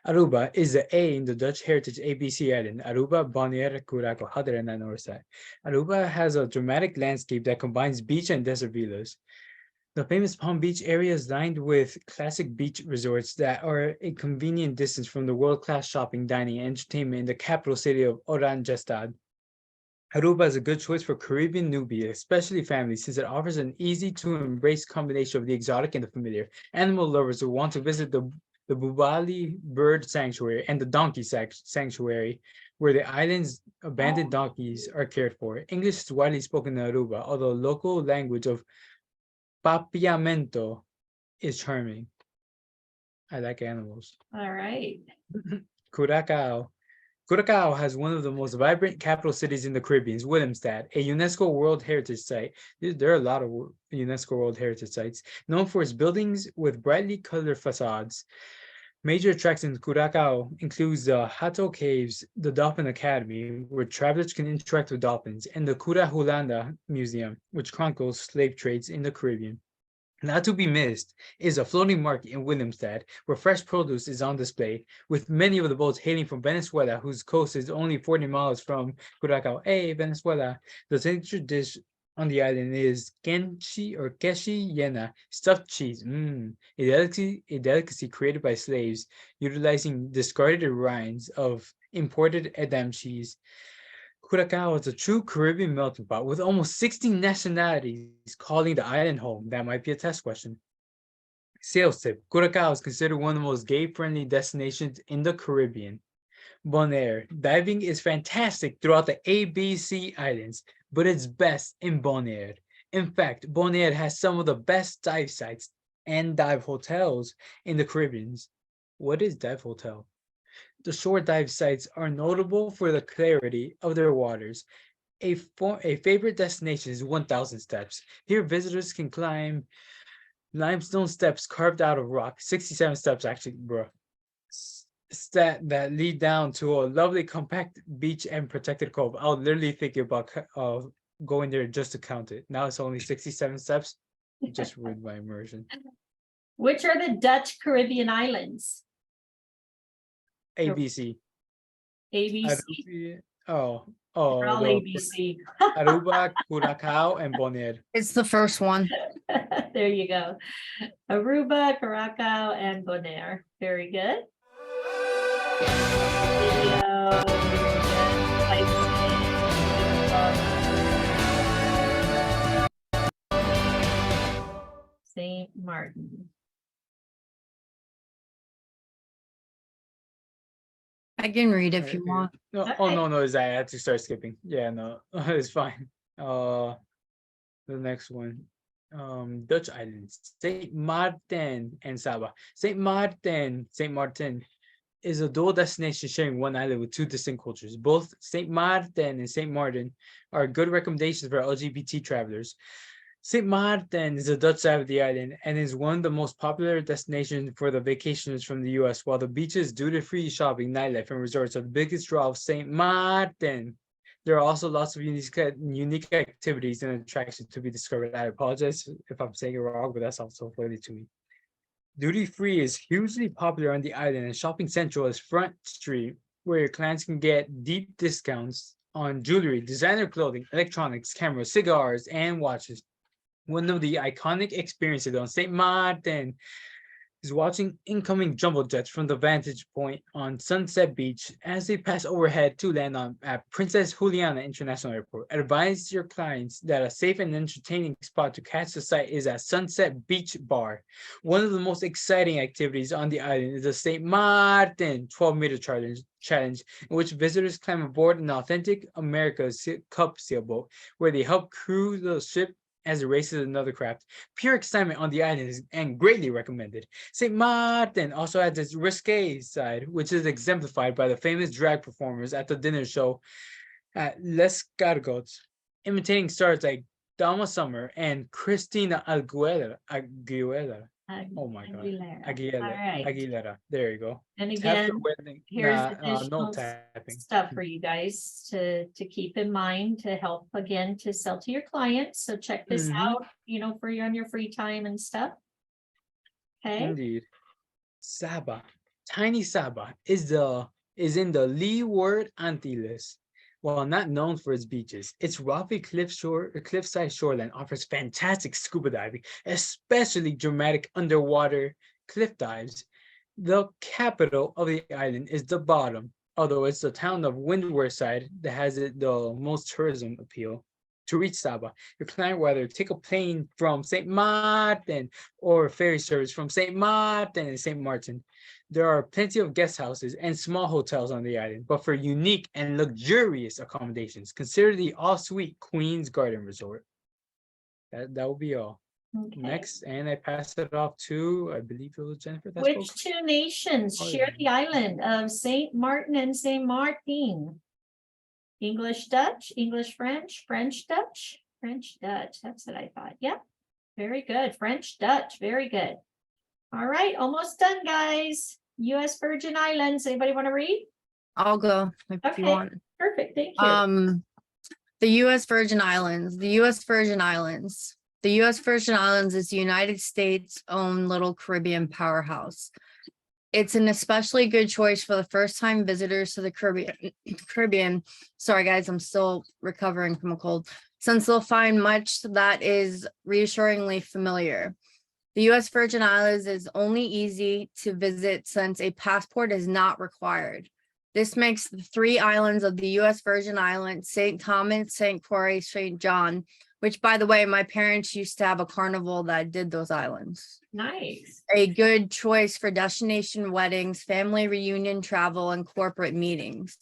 Aruba is the A in the Dutch Heritage ABC Island. Aruba, Bonaire, Curacao. How did I not notice that? Aruba has a dramatic landscape that combines beach and desert villas. The famous Palm Beach area is lined with classic beach resorts that are a convenient distance from the world-class shopping, dining, and entertainment in the capital city of Oranjestad. Aruba is a good choice for Caribbean newbies, especially families, since it offers an easy-to-embrace combination of the exotic and the familiar. Animal lovers who want to visit the Bubali Bird Sanctuary and the Donkey Sanctuary, where the island's abandoned donkeys are cared for. English is widely spoken in Aruba, although the local language of Papiamento is charming. I like animals. All right. Curacao. Curacao has one of the most vibrant capital cities in the Caribbean, Willemstad, a UNESCO World Heritage Site. There are a lot of UNESCO World Heritage Sites, known for its buildings with brightly colored facades. Major attractions in Curacao includes the Hato Caves, the Dolphin Academy, where travelers can interact with dolphins, and the Cura Hulanda Museum, which chronicles slave trades in the Caribbean. Not to be missed is a floating market in Willemstad, where fresh produce is on display, with many of the boats hailing from Venezuela, whose coast is only 40 miles from Curacao. Hey, Venezuela! The signature dish on the island is kenchi or keshi yena, stuffed cheese. A delicacy created by slaves, utilizing discarded rinds of imported Edam cheese. Curacao is a true Caribbean melting pot with almost 60 nationalities calling the island home. That might be a test question. Sales tip. Curacao is considered one of the most gay-friendly destinations in the Caribbean. Bonaire. Diving is fantastic throughout the ABC Islands, but it's best in Bonaire. In fact, Bonaire has some of the best dive sites and dive hotels in the Caribbean. What is dive hotel? The shore dive sites are notable for the clarity of their waters. A favorite destination is 1,000 Steps. Here, visitors can climb limestone steps carved out of rock, 67 steps actually, bro, that lead down to a lovely compact beach and protected cove. I was literally thinking about going there just to count it. Now it's only 67 steps. It just ruined my immersion. Which are the Dutch Caribbean islands? ABC. ABC. They're all ABC. Aruba, Curacao, and Bonaire. It's the first one. There you go. Aruba, Curacao, and Bonaire. Very good. St. Martin. I can read if you want. No, oh no, I had to start skipping. Yeah, no, it's fine. The next one. Dutch islands. Saint Martin and Saba. Saint Martin is a dual destination sharing one island with two distinct cultures. Both Saint Martin and Saint Martin are good recommendations for LGBT travelers. St. Martin is the Dutch side of the island and is one of the most popular destinations for the vacationers from the US, while the beaches, duty-free shopping, nightlife, and resorts are the biggest draw of St. Martin. There are also lots of unique activities and attractions to be discovered. I apologize if I'm saying it wrong, but that's also funny to me. Duty-free is hugely popular on the island, and Shopping Central is Front Street, where your clients can get deep discounts on jewelry, designer clothing, electronics, cameras, cigars, and watches. One of the iconic experiences on St. Martin is watching incoming jumbo jets from the vantage point on Sunset Beach as they pass overhead to land at Princess Juliana International Airport. Advise your clients that a safe and entertaining spot to catch the sight is at Sunset Beach Bar. One of the most exciting activities on the island is the St. Martin 12-meter challenge, in which visitors climb aboard an authentic America's Cup sailboat, where they help crew the ship as it races another craft. Pure excitement on the island is and greatly recommended. St. Martin also has its risque side, which is exemplified by the famous drag performers at the dinner show at Les Cargots, imitating stars like Dama Summer and Christina Aguilera. Oh my God. Aguilera. Aguilera. All right. Aguilera. There you go. And Tap the again, wedding. here's No additional tapping. stuff for you guys to keep in mind to help again to sell to your clients. So check this Mhm. out, for you on your free time and stuff. Okay. Indeed. Saba. Tiny Saba is in the Leeward Antilles. While not known for its beaches, its rocky cliffside shoreline offers fantastic scuba diving, especially dramatic underwater cliff dives. The capital of the island is the Bottom, although it's the town of Windward Side that has the most tourism appeal. To reach Saba, your client will either take a plane from St. Martin or ferry service from St. Martin and St. Martin. There are plenty of guest houses and small hotels on the island, but for unique and luxurious accommodations, consider the all-suite Queen's Garden Resort. That will be all. Okay. Next, and I pass it off to, I believe it was Jennifer. That Which spoke. two nations Oh, share yeah. the island of Saint Martin and Saint Martin? English, Dutch, English, French, French, Dutch, French, Dutch. That's what I thought. Yep. Very good. French, Dutch. Very good. All right. Almost done, guys. U.S. Virgin Islands. Anybody want to read? I'll go if you Okay. want. Perfect. Thank you. The U.S. Virgin Islands. The U.S. Virgin Islands. The U.S. Virgin Islands is the United States' own little Caribbean powerhouse. It's an especially good choice for the first-time visitors to the Caribbean. Sorry, guys, I'm still recovering from a cold. Since they'll find much that is reassuringly familiar. The U.S. Virgin Islands is only easy to visit since a passport is not required. This makes the 3 islands of the U.S. Virgin Islands, St. Thomas, St. Croix, St. John, which, by the way, my parents used to have a carnival that did those islands. Nice. A good choice for destination weddings, family reunion travel, and corporate meetings.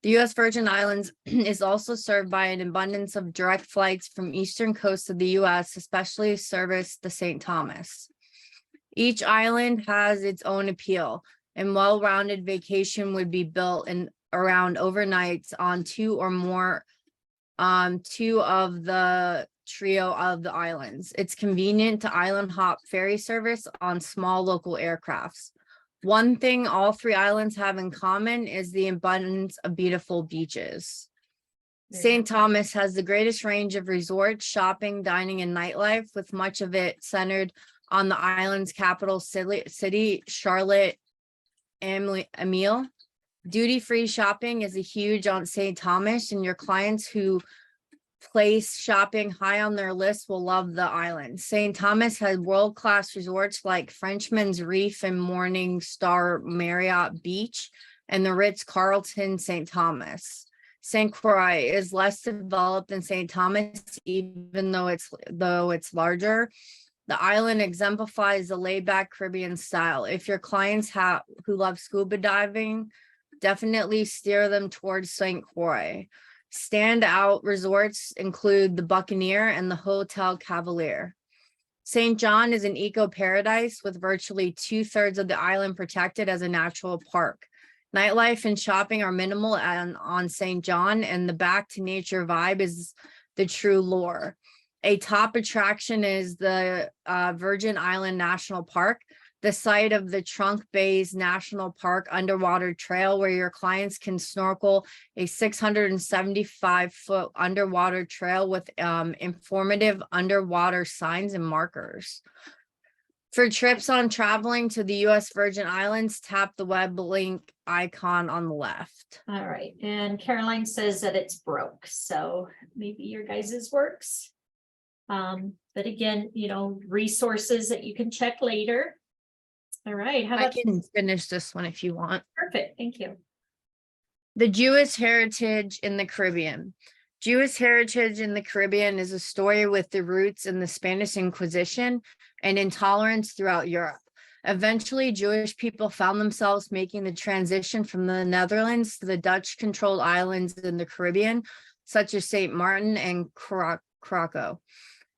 The U.S. Virgin Islands is also served by an abundance of direct flights from eastern coast of the U.S., especially service the St. Thomas. Each island has its own appeal, and well-rounded vacation would be built in around overnights on 2 or more, 2 of the trio of the islands. It's convenient to island hop ferry service on small local aircrafts. One thing all 3 islands have in common is the abundance of beautiful beaches. St. Thomas has the greatest range of resorts, shopping, dining, and nightlife, with much of it centered on the island's capital city, Charlotte Emile. Duty-free shopping is a huge on St. Thomas, and your clients who place shopping high on their list will love the island. St. Thomas has world-class resorts like Frenchman's Reef and Morning Star Marriott Beach and the Ritz-Carlton St. Thomas. St. Croix is less developed than St. Thomas, even though it's larger. The island exemplifies the laid-back Caribbean style. If your clients who love scuba diving, definitely steer them towards St. Croix. Standout resorts include the Buccaneer and the Hotel Cavalier. St. John is an eco-paradise with virtually 2/3 of the island protected as a natural park. Nightlife and shopping are minimal on St. John, and the back to nature vibe is the true lure. A top attraction is the Virgin Island National Park, the site of the Trunk Bays National Park underwater trail, where your clients can snorkel a 675-foot underwater trail with informative underwater signs and markers. For trips on traveling to the U.S. Virgin Islands, tap the web link icon on the left. All right. And Caroline says that it's broke. So maybe your guys's works. But again, resources that you can check later. All right. How about I can finish this one if you want. Perfect. Thank you. The Jewish heritage in the Caribbean. Jewish heritage in the Caribbean is a story with the roots in the Spanish Inquisition and intolerance throughout Europe. Eventually, Jewish people found themselves making the transition from the Netherlands to the Dutch-controlled islands in the Caribbean, such as St. Martin and Curaçao.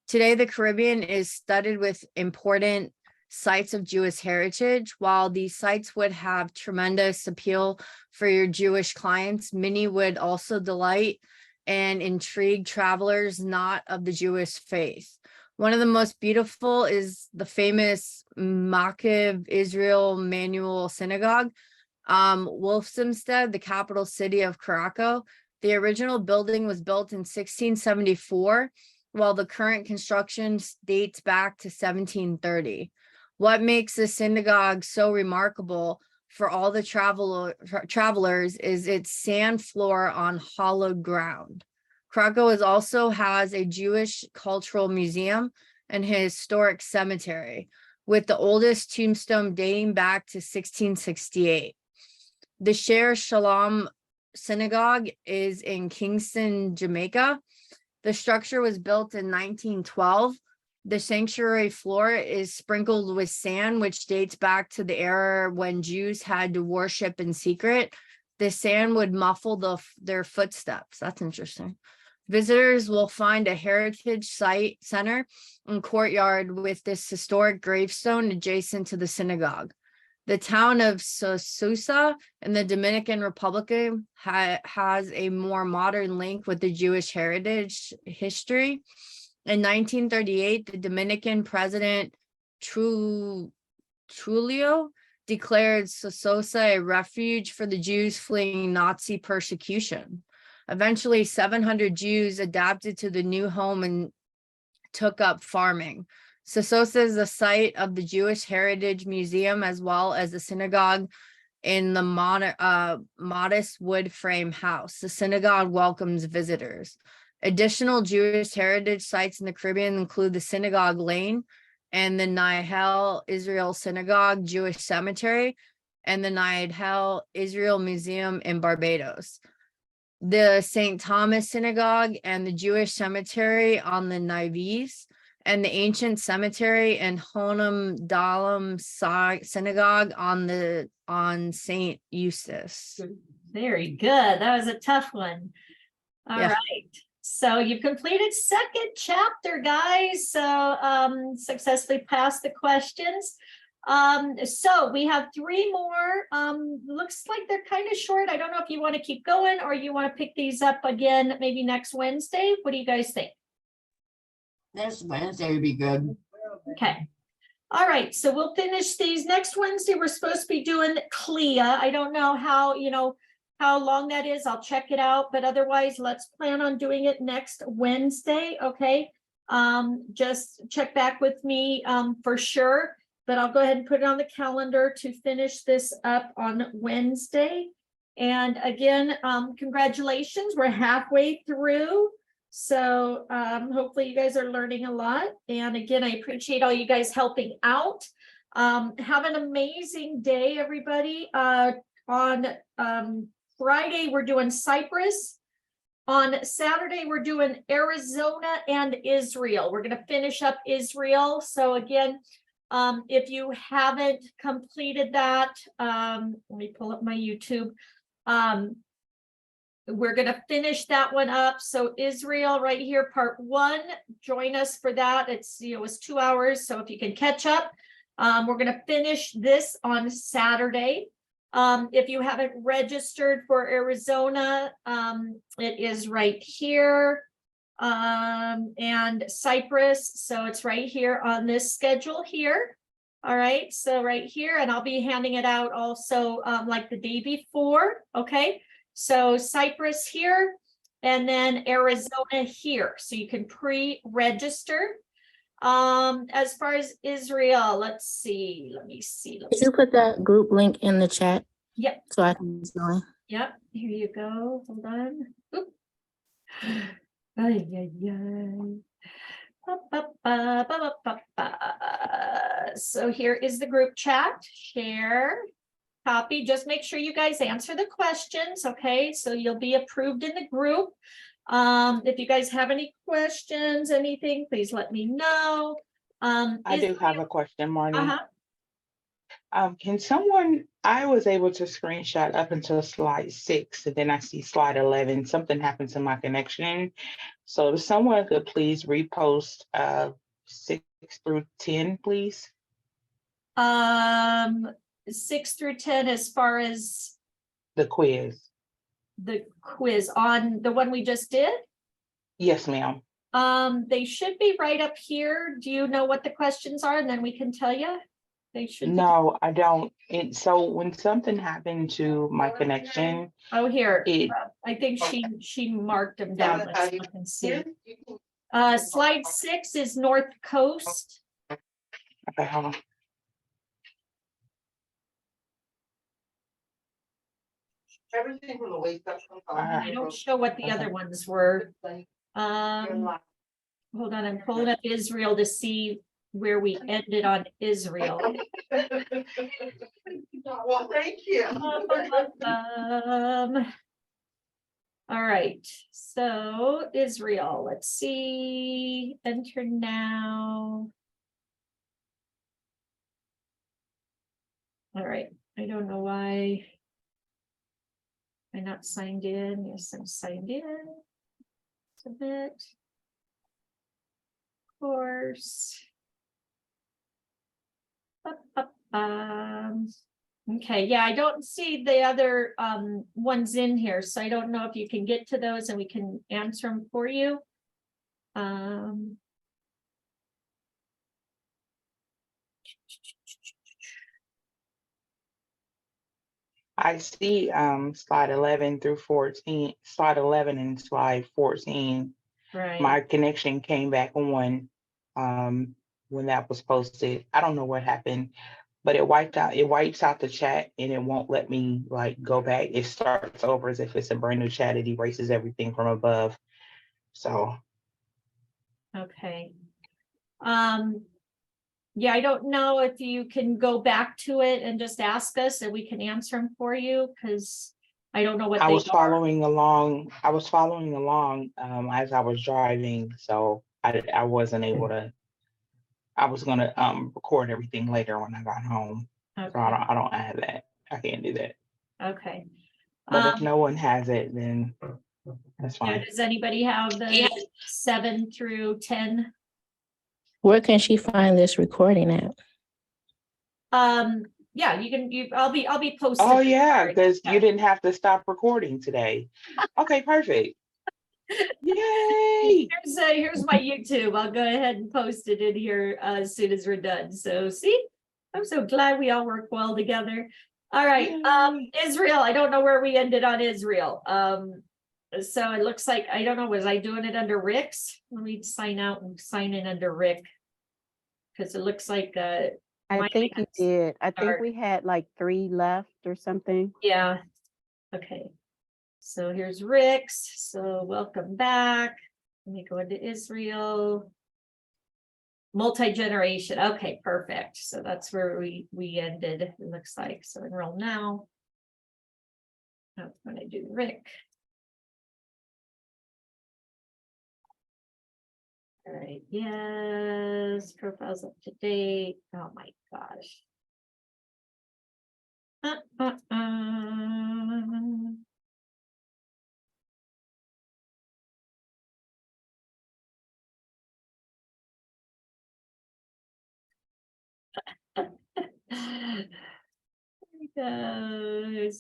Today, the Caribbean is studded with important sites of Jewish heritage. While these sites would have tremendous appeal for your Jewish clients, many would also delight and intrigue travelers not of the Jewish faith. One of the most beautiful is the famous Makiv Israel Manual Synagogue. Wolfsamstead, the capital city of Krakow. The original building was built in 1674, while the current construction dates back to 1730. What makes the synagogue so remarkable for all the travelers is its sand floor on hollowed ground. Krakow also has a Jewish cultural museum and historic cemetery, with the oldest tombstone dating back to 1668. The Sher Shalom Synagogue is in Kingston, Jamaica. The structure was built in 1912. The sanctuary floor is sprinkled with sand, which dates back to the era when Jews had to worship in secret. The sand would muffle their footsteps. That's interesting. Visitors will find a heritage site center and courtyard with this historic gravestone adjacent to the synagogue. The town of Sosa in the Dominican Republic has a more modern link with the Jewish heritage history. In 1938, the Dominican president Trujillo declared Sosa a refuge for the Jews fleeing Nazi persecution. Eventually, 700 Jews adapted to the new home and took up farming. Sosa is the site of the Jewish Heritage Museum, as well as the synagogue in the modest wood frame house. The synagogue welcomes visitors. Additional Jewish heritage sites in the Caribbean include the Synagogue Lane and the Nahal Israel Synagogue Jewish Cemetery and the Nahal Israel Museum in Barbados. The St. Thomas Synagogue and the Jewish Cemetery on the Nives, and the ancient cemetery and Honam Dalam Synagogue on St. Eustace. Very good. That was a tough one. All Yeah. right. So you've completed second chapter, guys. So successfully passed the questions. So we have 3 more. Looks like they're kind of short. I don't know if you want to keep going or you want to pick these up again maybe next Wednesday. What do you guys think? Next Wednesday would be good. Okay. All right. So we'll finish these next Wednesday. We're supposed to be doing CLIA. I don't know how, how long that is. I'll check it out, but otherwise let's plan on doing it next Wednesday. Okay. Just check back with me for sure, but I'll go ahead and put it on the calendar to finish this up on Wednesday. And again, congratulations. We're halfway through. So hopefully you guys are learning a lot. And again, I appreciate all you guys helping out. Have an amazing day, everybody. On Friday, we're doing Cyprus. On Saturday, we're doing Arizona and Israel. We're going to finish up Israel. So again, if you haven't completed that, let me pull up my YouTube. We're going to finish that one up. So Israel right here, part 1, join us for that. It's, it's 2 hours. So if you can catch up, we're going to finish this on Saturday. If you haven't registered for Arizona, it is right here. And Cyprus. So it's right here on this schedule here. All right. So right here, and I'll be handing it out also like the day before. Okay. So Cyprus here, and then Arizona here. So you can pre-register. As far as Israel, let's see. Let me see. Could you put that group link in the chat? Yep. So I can join. Yep. Here you go. Hold on. Oop. Ay, ay, ay. Ba, ba, ba, ba, ba, ba. So here is the group chat. Share. Copy. Just make sure you guys answer the questions. Okay. So you'll be approved in the group. If you guys have any questions, anything, please let me know. I do have a question, Marnie. Uh-huh. I was able to screenshot up until slide 6, and then I see slide 11. Something happened to my connection. So if someone could please repost 6 through 10, please. 6 through 10 as far as the quiz on the one we just did. Yes, ma'am. They should be right up here. Do you know what the questions are? And then we can tell you. They should be. No, I don't. And so when something happened to my connection, Oh, here. it I think she marked them down. Let's look and see. Slide 6 is North Coast. okay, hold on. Everything from the waist up. I don't show what the other ones were. Hold on, I'm pulling up Israel to see where we ended on Israel. Well, thank you. All right, so Israel, let's see, enter now. All right, I don't know why I'm not signed in. Yes, I'm signed in. Submit. Course. Okay, yeah, I don't see the other ones in here, so I don't know if you can get to those and we can answer them for you. I see slide 11 through 14, slide 11 and slide 14. Right. My connection came back on when that was posted. I don't know what happened, but it wipes out the chat and it won't let me like go back. It starts over as if it's a brand new chat. It erases everything from above. So okay. Yeah, I don't know if you can go back to it and just ask us and we can answer them for you, because I don't know what I they was are. following along. I was following along as I was driving, so I wasn't able to. I was gonna record everything later when I got home. Okay. So I don't have that. I can't do that. Okay. But if no one has it, then that's Now, fine. does anybody have the 7 through 10? Where can she find this recording at? Yeah, you can. I'll be posting. Oh the yeah, card. because Yeah. you didn't have to stop recording today. Okay, perfect. Yay! Here's my YouTube. I'll go ahead and post it in here as soon as we're done. So see, I'm so glad we all work well together. All right, Israel. I don't know where we ended on Israel. So it looks like, I don't know, was I doing it under Rick's? Let me sign out and sign in under Rick, because it looks like I think you did. I think start. we had like 3 left or something. Yeah. Okay. So here's Rick's. So welcome back. Let me go into Israel. Multi-generation. Okay, perfect. So that's where we ended, it looks like. So enroll now. I'm going to do Rick. All right, yes, profile's up to date. Oh my gosh.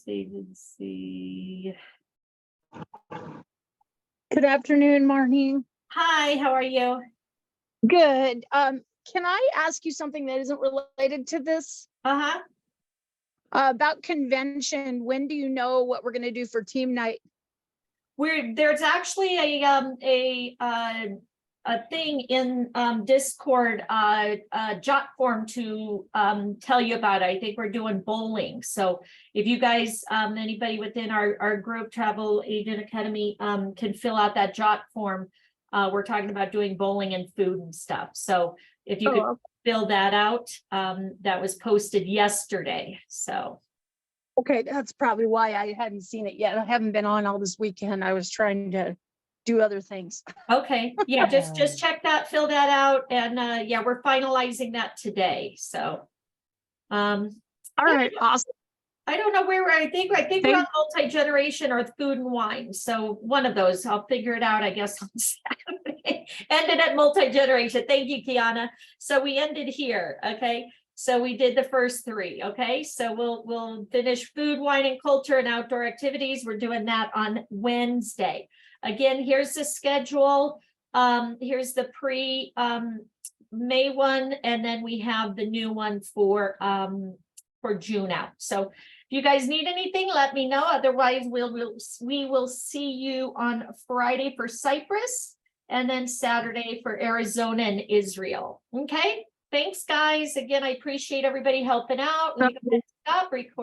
Agency. Good afternoon, Marnie. Hi, how are you? Good. Can I ask you something that isn't related to this? About convention, when do you know what we're gonna do for team night? There's actually a thing in Discord, jot form to tell you about it. I think we're doing bowling. So if you guys, anybody within our group, Travel Agent Academy, can fill out that jot form. We're talking about doing bowling and food and stuff. So if you could fill that out, that was posted yesterday. So. Okay, that's probably why I hadn't seen it yet. I haven't been on all this weekend. I was trying to do other things. Okay, yeah, just check that, fill that out, and yeah, we're finalizing that today. So all right, awesome. I don't know where I think we're on multi-generation or food and wine. So one of those, I'll figure it out, I guess, on Saturday. Ended at multi-generation. Thank you, Kiana. So we ended here. Okay. So we did the first 3. Okay. So we'll finish food, wine, and culture and outdoor activities. We're doing that on Wednesday. Again, here's the schedule. Here's the May one, and then we have the new one for June out. So if you guys need anything, let me know. Otherwise, we will see you on Friday for Cyprus, and then Saturday for Arizona and Israel. Okay, thanks, guys. Again, I appreciate everybody helping out. We gotta stop recording.